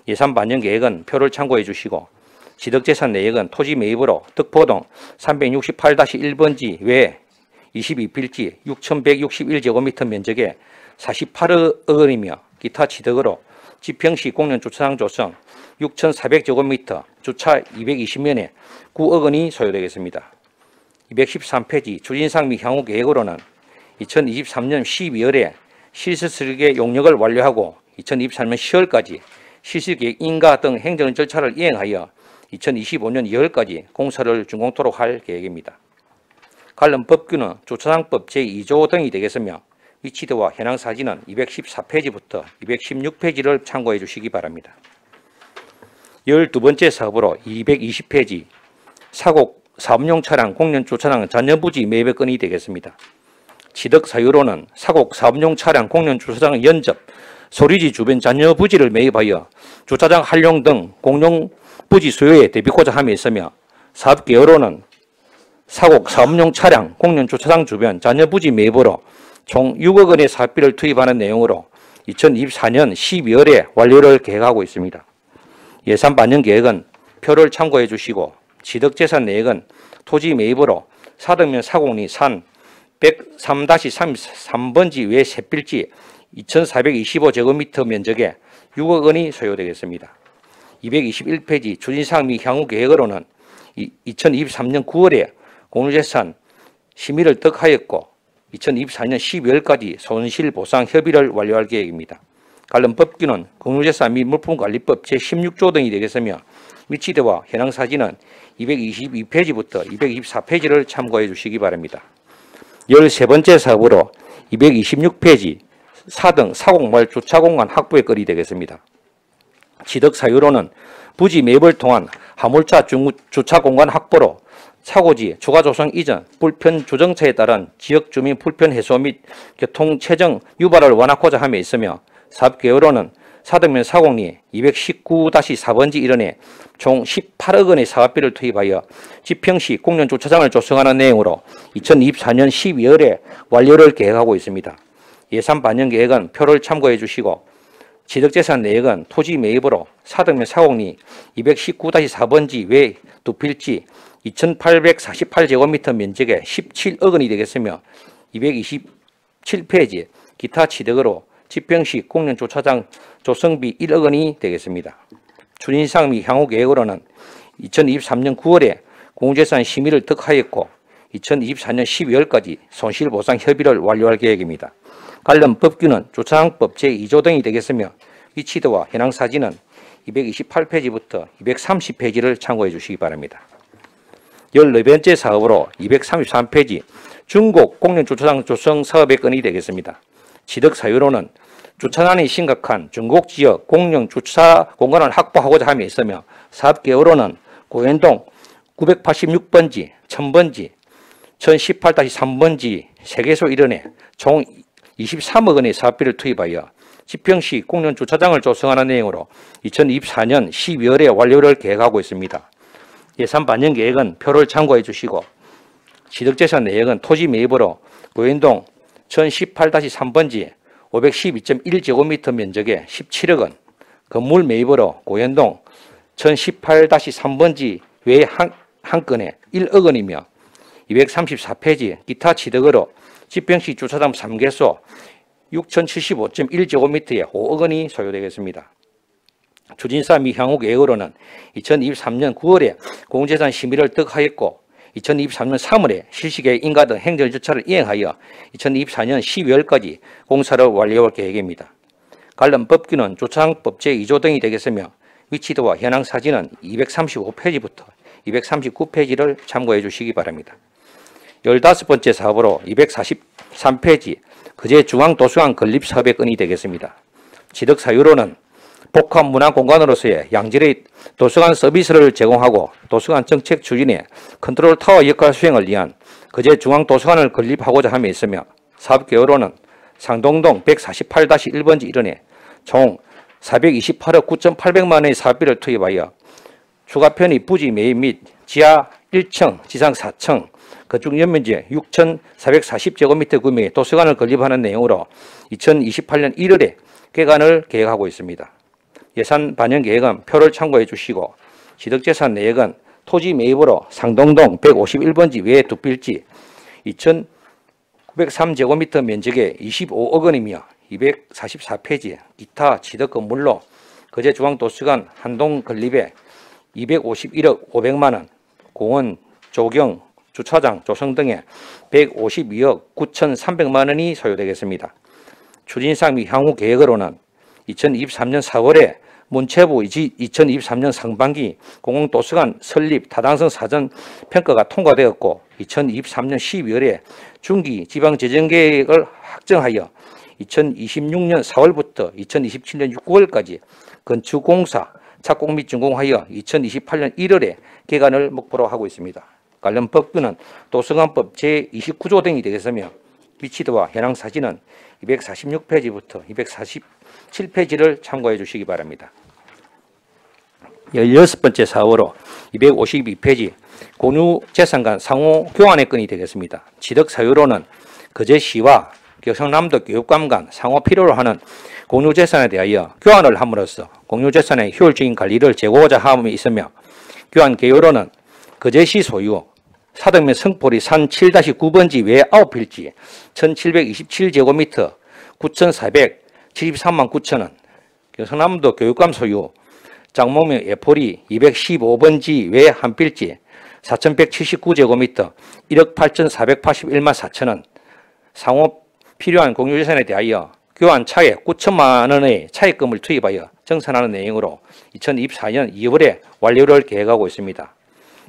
예산 반영 계획은 표를 참고해 주시고 지득재산 내역은 토지 매입으로 덕포동 368-1번지 외 22필지 6,161제곱미터 면적에 48억 원이며 기타 취득으로 지평시 공연 주차장 조성 6,400제곱미터 주차 220면에 9억 원이 소요되겠습니다. 213페이지 추진상 및 향후 계획으로는 2023년 12월에 실수 설계 용역을 완료하고 2024년 10월까지 실시계획 인가 등 행정 절차를 이행하여 2025년 2월까지 공사를 준공토록 할 계획입니다. 관련 법규는 주차장법 제2조 등이 되겠으며 위치도와 현황 사진은 214페이지부터 216페이지를 참고해 주시기 바랍니다. 12번째 사업으로 220페이지 사곡 사업용 차량 공연 주차장 잔여부지 매입의 건이 되겠습니다. 지득 사유로는 사곡 사업용 차량 공연 주차장 연접 소리지 주변 잔여부지를 매입하여 주차장 활용 등 공용 부지 수요에 대비하고자 함에 있으며 사업 개요로는 사곡 사업용 차량 공연 주차장 주변 잔여부지 매입으로 총 6억 원의 사업비를 투입하는 내용으로 2024년 12월에 완료를 계획하고 있습니다. 예산 반영 계획은 표를 참고해 주시고 지득재산 내역은 토지 매입으로 사덕면 사곡리 산 103-33번지 외 세필지 2,425제곱미터 면적에 6억 원이 소요되겠습니다. 221페이지 추진사항 및 향후 계획으로는 2023년 9월에 공유재산 심의를 떡하였고 2024년 12월까지 손실보상 협의를 완료할 계획입니다. 관련 법규는 공유재산 및 물품관리법 제16조 등이 되겠으며 위치도와 현황 사진은 222페이지부터 224페이지를 참고해 주시기 바랍니다. 13번째 사업으로 226페이지 4등 사곡말 주차공간 확보의 건이 되겠습니다. 지득 사유로는 부지 매입을 통한 화물차 주차공간 확보로 차고지 추가 조성 이전 불편 조정차에 따른 지역 주민 불편 해소 및 교통 체증 유발을 완화하고자 함에 있으며 사업 개요로는 사덕면 사곡리 219-4번지 일원에 총 18억 원의 사업비를 투입하여 지평시 공연 주차장을 조성하는 내용으로 2024년 12월에 완료를 계획하고 있습니다. 예산 반영 계획은 표를 참고해 주시고 지득재산 내역은 토지 매입으로 사덕면 사곡리 219-4번지 외 두 필지 2,848제곱미터 면적에 17억 원이 되겠으며 227페이지 기타 취득으로 지평시 공연 주차장 조성비 1억 원이 되겠습니다. 추진사항 및 향후 계획으로는 2023년 9월에 공유재산 심의를 득하였고 2024년 12월까지 손실보상 협의를 완료할 계획입니다. 관련 법규는 주차장법 제2조 등이 되겠으며 위치도와 현황 사진은 228페이지부터 230페이지를 참고해 주시기 바랍니다. 14번째 사업으로 233페이지 중곡 공연 주차장 조성 사업의 건이 되겠습니다. 지득 사유로는 주차난이 심각한 중곡 지역 공영 주차 공간을 확보하고자 함에 있으며 사업 개요로는 고현동 986번지, 1000번지, 1018-3번지 3개소 일원에 총 23억 원의 사업비를 투입하여 지평시 공연 주차장을 조성하는 내용으로 2024년 12월에 완료를 계획하고 있습니다. 예산 반영 계획은 표를 참고해 주시고 지득재산 내역은 토지 매입으로 고현동 1018-3번지 512.1제곱미터 면적에 17억 원, 건물 매입으로 고현동 1018-3번지 외 한 건에 1억 원이며 234페이지 기타 취득으로 지평시 주차장 3개소 6,075.1제곱미터에 5억 원이 소요되겠습니다. 추진사 및 향후 계획으로는 2023년 9월에 공유재산 심의를 득하였고 2023년 3월에 실시계획 인가 등 행정 절차를 이행하여 2024년 12월까지 공사를 완료할 계획입니다. 관련 법규는 주차장법 제2조 등이 되겠으며 위치도와 현황 사진은 235페이지부터 239페이지를 참고해 주시기 바랍니다. 15번째 사업으로 243페이지 거제 중앙도서관 건립 사업의 건이 되겠습니다. 지득 사유로는 복합 문화 공간으로서의 양질의 도서관 서비스를 제공하고 도서관 정책 추진에 컨트롤 타워 역할 수행을 위한 거제 중앙 도서관을 건립하고자 함에 있으며 사업 개요로는 상동동 148-1번지 일원에 총 428억 9,800만 원의 사업비를 투입하여 추가 편의 부지 매입 및 지하 1층, 지상 4층, 건축 연면제 6,440제곱미터 규모의 도서관을 건립하는 내용으로 2028년 1월에 개관을 계획하고 있습니다. 예산 반영 계획은 표를 참고해 주시고 취득재산 내역은 토지 매입으로 상동동 151번지 외에 두 필지 2,903제곱미터 면적의 25억 원이며 244페이지 기타 취득 건물로 거제 중앙도서관 한동 건립에 251억 500만 원, 공원, 조경, 주차장, 조성 등에 152억 9,300만 원이 소요되겠습니다. 추진상 및 향후 계획으로는 2023년 4월에 문체부 2023년 상반기 공공도서관 설립 타당성 사전 평가가 통과되었고 2023년 12월에 중기 지방재정계획을 확정하여 2026년 4월부터 2027년 6월까지 건축공사 착공 및 준공하여 2028년 1월에 개관을 목표로 하고 있습니다. 관련 법규는 도서관법 제29조 등이 되겠으며 위치도와 현황 사진은 246페이지부터 247페이지를 참고해 주시기 바랍니다. 16번째 사업으로 252페이지 공유재산 간 상호 교환의 건이 되겠습니다. 취득 사유로는 거제시와 경상남도 교육감 간 상호 필요로 하는 공유재산에 대하여 교환을 함으로써 공유재산의 효율적인 관리를 제고하고자 함이 있으며 교환 개요로는 거제시 소유 사덕면 성포리 산 7-9번지 외 9필지 1,727제곱미터 9,473만 9천원, 경상남도 교육감 소유 장목면 예포리 215번지 외 한 필지 4,179제곱미터 1억 8,481만 4천원, 상호 필요한 공유재산에 대하여 교환 차액 9천만 원의 차액금을 투입하여 정산하는 내용으로 2024년 2월에 완료를 계획하고 있습니다.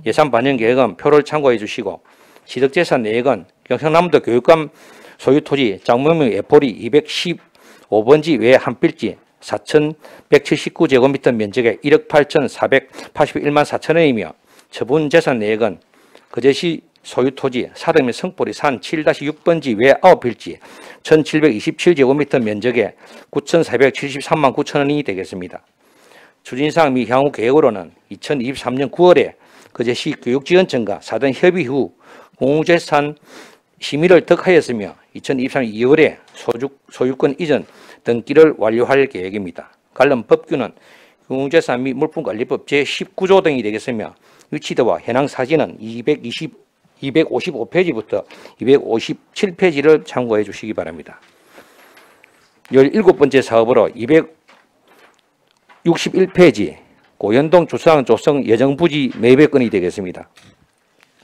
예산 반영 계획은 표를 참고해 주시고 취득재산 내역은 경상남도 교육감 소유 토지 장목면 예포리 215번지 외 한 필지 4,179제곱미터 면적의 1억 8,481만 4천원이며 처분 재산 내역은 거제시 소유 토지 사덕면 성포리 산 7-6번지 외 9필지 1,727제곱미터 면적의 9,473만 9천원이 되겠습니다. 추진사항 및 향후 계획으로는 2023년 9월에 거제시 교육지원청과 사전 협의 후 공유재산 심의를 덕하였으며 2023년 2월에 소유권 이전 등기를 완료할 계획입니다. 관련 법규는 공유재산 및 물품관리법 제19조 등이 되겠으며 위치도와 현황 사진은 255페이지부터 257페이지를 참고해 주시기 바랍니다. 17번째 사업으로 261페이지 고현동 주차장 조성 예정부지 매입의 건이 되겠습니다.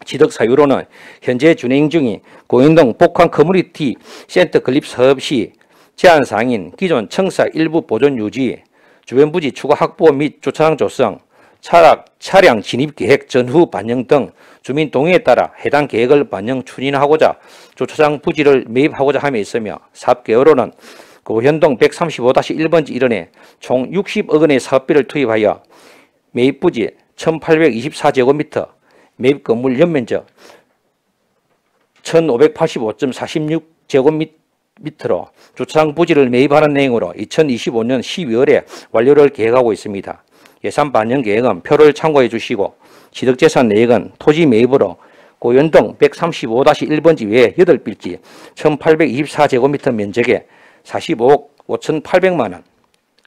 취득 사유로는 현재 진행 중인 고현동 복합 커뮤니티 센터 건립 사업 시 제한 사항인 기존 청사 일부 보존 유지, 주변 부지 추가 확보 및 주차장 조성, 차량 진입 계획 전후 반영 등 주민 동의에 따라 해당 계획을 반영 추진하고자 주차장 부지를 매입하고자 함에 있으며 사업 개요로는 고현동 135-1번지 일원에 총 60억 원의 사업비를 투입하여 매입 부지 1,824제곱미터, 매입 건물 연면적 1,585.46제곱미터로 주차장 부지를 매입하는 내용으로 2025년 12월에 완료를 계획하고 있습니다. 예산 반영 계획은 표를 참고해 주시고 취득재산 내역은 토지 매입으로 고현동 135-1번지 외에 8필지 1,824제곱미터 면적에 45억 5,800만 원,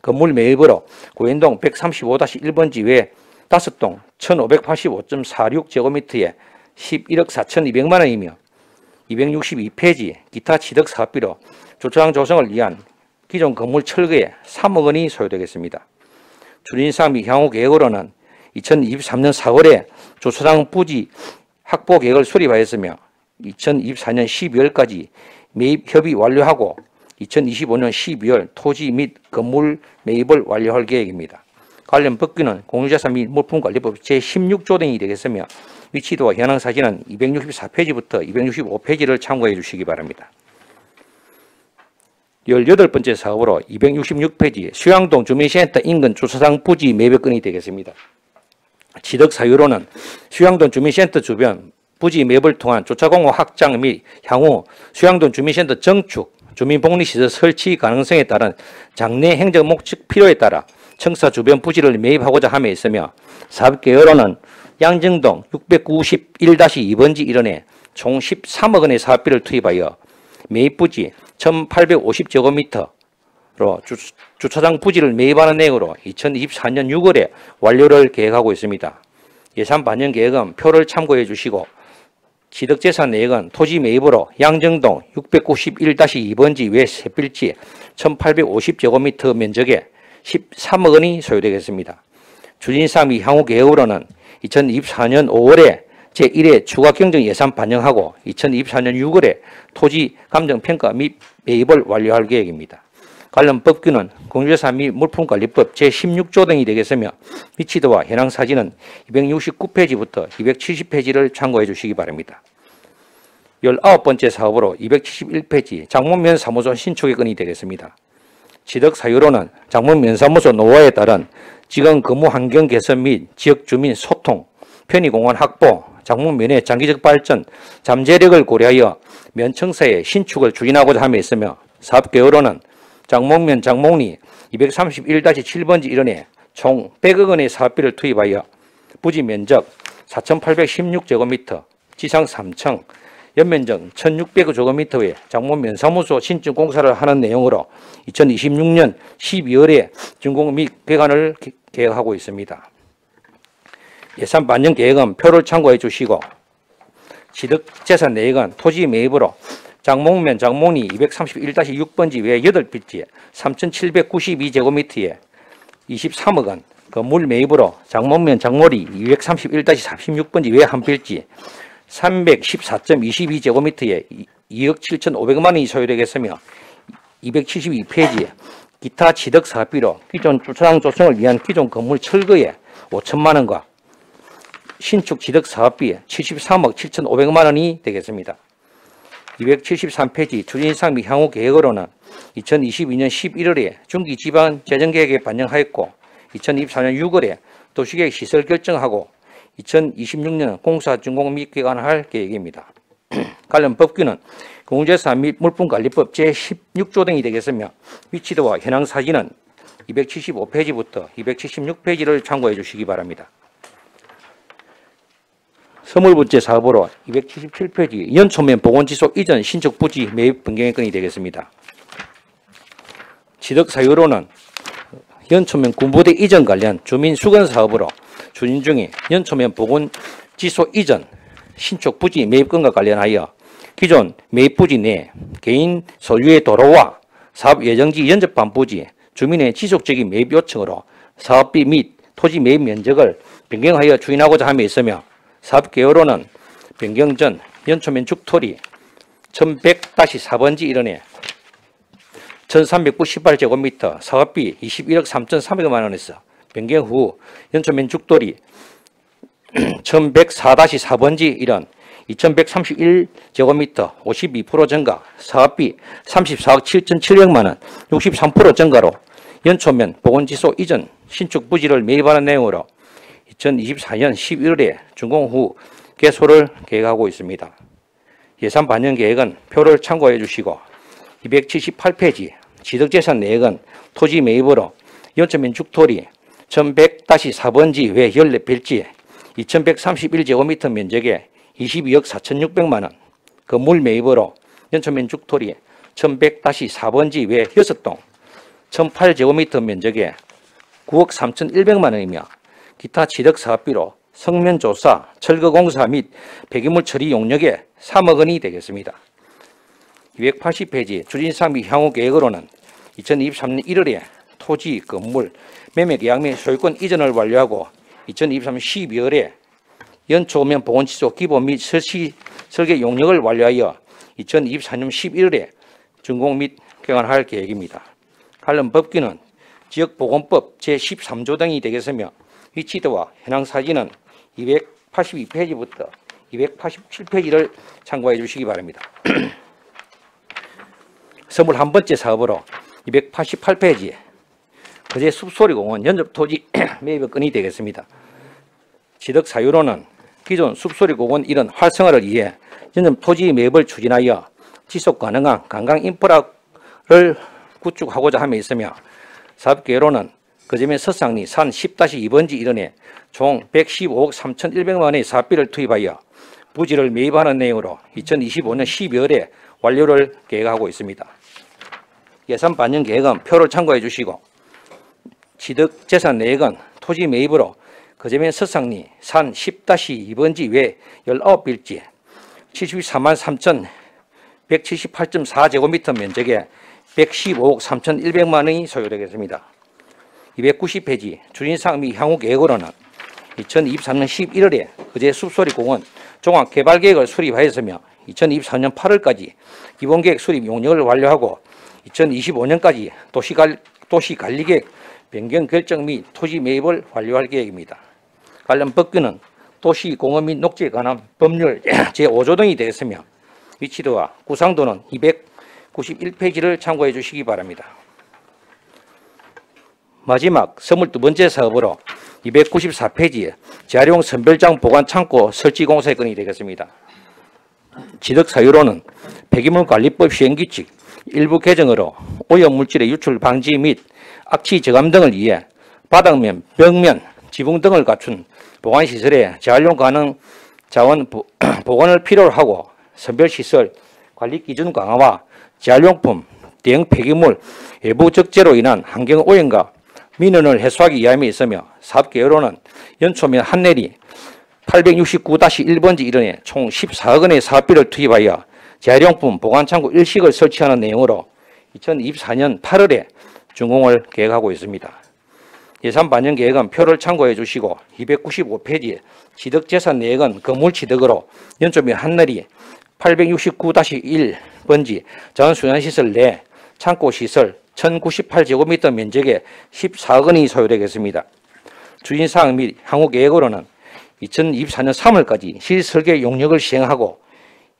건물 매입으로 고현동 135-1번지 외에 5동 1,585.46제곱미터에 11억 4,200만 원이며 262페이지 기타 취득 사업비로 주차장 조성을 위한 기존 건물 철거에 3억 원이 소요되겠습니다. 추진사항 및 향후 계획으로는 2023년 4월에 주차장 부지 확보 계획을 수립하였으며 2024년 12월까지 매입 협의 완료하고 2025년 12월 토지 및 건물 매입을 완료할 계획입니다. 관련 법규는 공유재산 및 물품관리법 제16조 등이 되겠으며 위치도와 현황 사진은 264페이지부터 265페이지를 참고해 주시기 바랍니다. 18번째 사업으로 266페이지 수양동 주민센터 인근 주차장 부지 매입 건이 되겠습니다. 지득 사유로는 수양동 주민센터 주변 부지 매입을 통한 주차공호 확장 및 향후 수양동 주민센터 정축, 주민복리시설 설치 가능성에 따른 장래 행정 목적 필요에 따라 청사 주변 부지를 매입하고자 함에 있으며 사업계획으로는 양정동 691-2번지 일원에 총 13억 원의 사업비를 투입하여 매입 부지 1850제곱미터로 주차장 부지를 매입하는 내용으로 2024년 6월에 완료를 계획하고 있습니다. 예산 반영 계획은 표를 참고해 주시고 취득재산 내역은 토지 매입으로 양정동 691-2번지 외 세필지 1850제곱미터 면적에 13억 원이 소요되겠습니다. 추진사항 향후 계획으로는 2024년 5월에 제1회 추가 경정 예산 반영하고 2024년 6월에 토지 감정평가 및 매입을 완료할 계획입니다. 관련 법규는 공유재산 및 물품관리법 제16조 등이 되겠으며 위치도와 현황 사진은 269페이지부터 270페이지를 참고해 주시기 바랍니다. 19번째 사업으로 271페이지 장문면 사무소 신축의 건이 되겠습니다. 취득 사유로는 장문면 사무소 노후화에 따른 직원 근무 환경 개선 및 지역 주민 소통, 편의공간 확보, 장문면의 장기적 발전, 잠재력을 고려하여 면청사의 신축을 추진하고자 함에 있으며 사업계획으로는 장목면 장목리 231-7번지 일원에 총 100억 원의 사업비를 투입하여 부지 면적 4,816제곱미터, 지상 3층, 연면적 1,600제곱미터의 장목면 사무소 신축 공사를 하는 내용으로 2026년 12월에 준공 및 개관을 계획하고 있습니다. 예산 반영 계획은 표를 참고해 주시고 취득 재산 내역은 토지 매입으로 장목면 장목리 231-6번지 외 8필지 3,792제곱미터에 23억 원, 건물 매입으로 장목면 장모리 231-36번지 외 한 필지 314.22제곱미터에 2억 7,500만 원이 소요되겠으며 272페이지에 기타 취득 사업비로 기존 주차장 조성을 위한 기존 건물 철거에 5천만 원과 신축 취득 사업비 73억 7,500만 원이 되겠습니다. 273페이지 추진사항 및 향후 계획으로는 2022년 11월에 중기 지방 재정계획에 반영하였고 2024년 6월에 도시계획 시설 결정하고 2026년 공사 준공 및 개관할 계획입니다. 관련 법규는 공유재산 및 물품관리법 제16조 등이 되겠으며 위치도와 현황 사진은 275페이지부터 276페이지를 참고해 주시기 바랍니다. 20번째 사업으로 277페이지 연초면 보건지소 이전 신축 부지 매입 변경의 건이 되겠습니다. 취득 사유로는 연초면 군부대 이전 관련 주민 수건 사업으로 추진 중인 연초면 보건지소 이전 신축 부지 매입건과 관련하여 기존 매입 부지 내 개인 소유의 도로와 사업 예정지 연접한 부지 주민의 지속적인 매입 요청으로 사업비 및 토지 매입 면적을 변경하여 추진하고자 함에 있으며 사업계획으로는 변경 전 연초면 죽토리 1100-4번지 일원에 1398제곱미터 사업비 21억 3,300만 원에서 변경 후 연초면 죽토리 1104-4번지 일원 2131제곱미터 52% 증가 사업비 34억 7,700만 원 63% 증가로 연초면 보건지소 이전 신축 부지를 매입하는 내용으로 2024년 11월에 준공 후 개소를 계획하고 있습니다. 예산 반영 계획은 표를 참고해 주시고 278페이지 취득재산 내역은 토지 매입으로 연초면 죽토리 1100-4번지 외 14필지 2131제곱미터 면적에 22억 4,600만 원, 건물 매입으로 연초면 죽토리 1100-4번지 외 6동 1,008제곱미터 면적에 9억 3,100만 원이며 기타 취득 사업비로 성면 조사, 철거 공사 및 폐기물 처리 용역에 3억 원이 되겠습니다. 280페이지 추진사항 및 향후 계획으로는 2023년 1월에 토지, 건물, 매매 계약 및 소유권 이전을 완료하고 2023년 12월에 연초면 보건시소 기본 및 설계 용역을 완료하여 2024년 11월에 준공 및 개관할 계획입니다. 관련 법규는 지역보건법 제13조 등이 되겠으며 위치도와 현황 사진은 282페이지부터 287페이지를 참고해 주시기 바랍니다. 21번째 사업으로 288페이지 거제 숲소리공원 연접토지 매입의 건이 되겠습니다. 취득 사유로는 기존 숲소리공원 이런 활성화를 위해 연접토지 매입을 추진하여 지속 가능한 관광 인프라를 구축하고자 함에 있으며 사업계획로는 거제면 서상리 산 10-2번지 일원에 총 115억 3,100만 원의 사업비를 투입하여 부지를 매입하는 내용으로 2025년 12월에 완료를 계획하고 있습니다. 예산 반영 계획은 표를 참고해 주시고 취득 재산 내역은 토지 매입으로 거제면 서상리 산 10-2번지 외 19빌지 74만 3,178.4제곱미터 면적에 115억 3,100만 원이 소요되겠습니다. 290페이지 추진사항 및 향후 계획으로는 2023년 11월에 거제 숲소리공원 종합개발계획을 수립하였으며 2024년 8월까지 기본계획 수립 용역을 완료하고 2025년까지 도시관리계획 변경 결정 및 토지 매입을 완료할 계획입니다. 관련 법규는 도시공원 및 녹지에 관한 법률 제5조 등이 되겠으며 위치도와 구상도는 291페이지를 참고해 주시기 바랍니다. 마지막 22번째 사업으로 294페이지에 재활용 선별장 보관 창고 설치 공사 건이 되겠습니다. 취득 사유로는 폐기물관리법 시행규칙 일부 개정으로 오염물질의 유출 방지 및 악취 저감 등을 위해 바닥면, 벽면, 지붕 등을 갖춘 보관시설에 재활용 가능 자원 보관을 필요로 하고 선별시설 관리 기준 강화와 재활용품, 대형 폐기물 외부 적재로 인한 환경오염과 민원을 해소하기 위함에 있으며 사업계획으로는 연초면 한내리 869-1번지 일원에 총 14억 원의 사업비를 투입하여 재활용품 보관창고 일식을 설치하는 내용으로 2024년 8월에 준공을 계획하고 있습니다. 예산 반영 계획은 표를 참고해 주시고 295페이지에 취득재산 내역은 건물 취득으로 연초면 한내리 869-1번지 자원순환시설 내 창고시설 1098제곱미터 면적에 14억 원이 소요되겠습니다. 추진사항 및 향후 계획으로는 2024년 3월까지 실설계 용역을 시행하고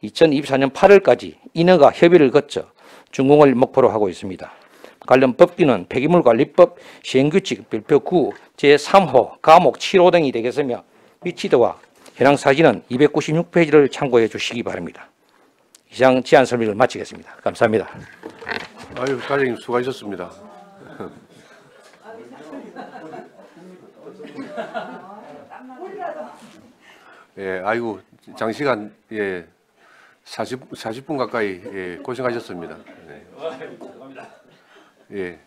2024년 8월까지 인허가 협의를 거쳐 준공을 목표로 하고 있습니다. 관련 법규는 폐기물관리법 시행규칙 별표 9 제3호 과목 7호 등이 되겠으며 위치도와 현황 사진은 296페이지를 참고해 주시기 바랍니다. 이상 제안 설명을 마치겠습니다. 감사합니다. 아유, 과장님 수고하셨습니다. 예, 아이고 장시간 40분 가까이 고생하셨습니다. 네. 예.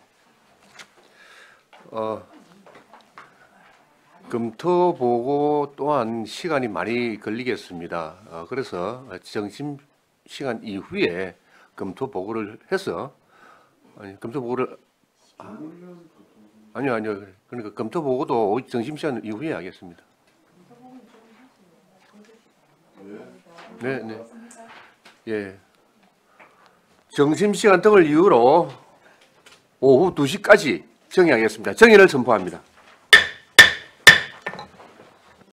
검토 보고 또한 시간이 많이 걸리겠습니다. 그래서 점심 시간 이후에 검토 보고를 해서 검토 보고를 아니요. 그러니까 검토 보고도 점심 시간 이후에 하겠습니다. 네. 예. 점심 시간 등을 이유로 오후 2시까지 정의하겠습니다. 정의를 선포합니다.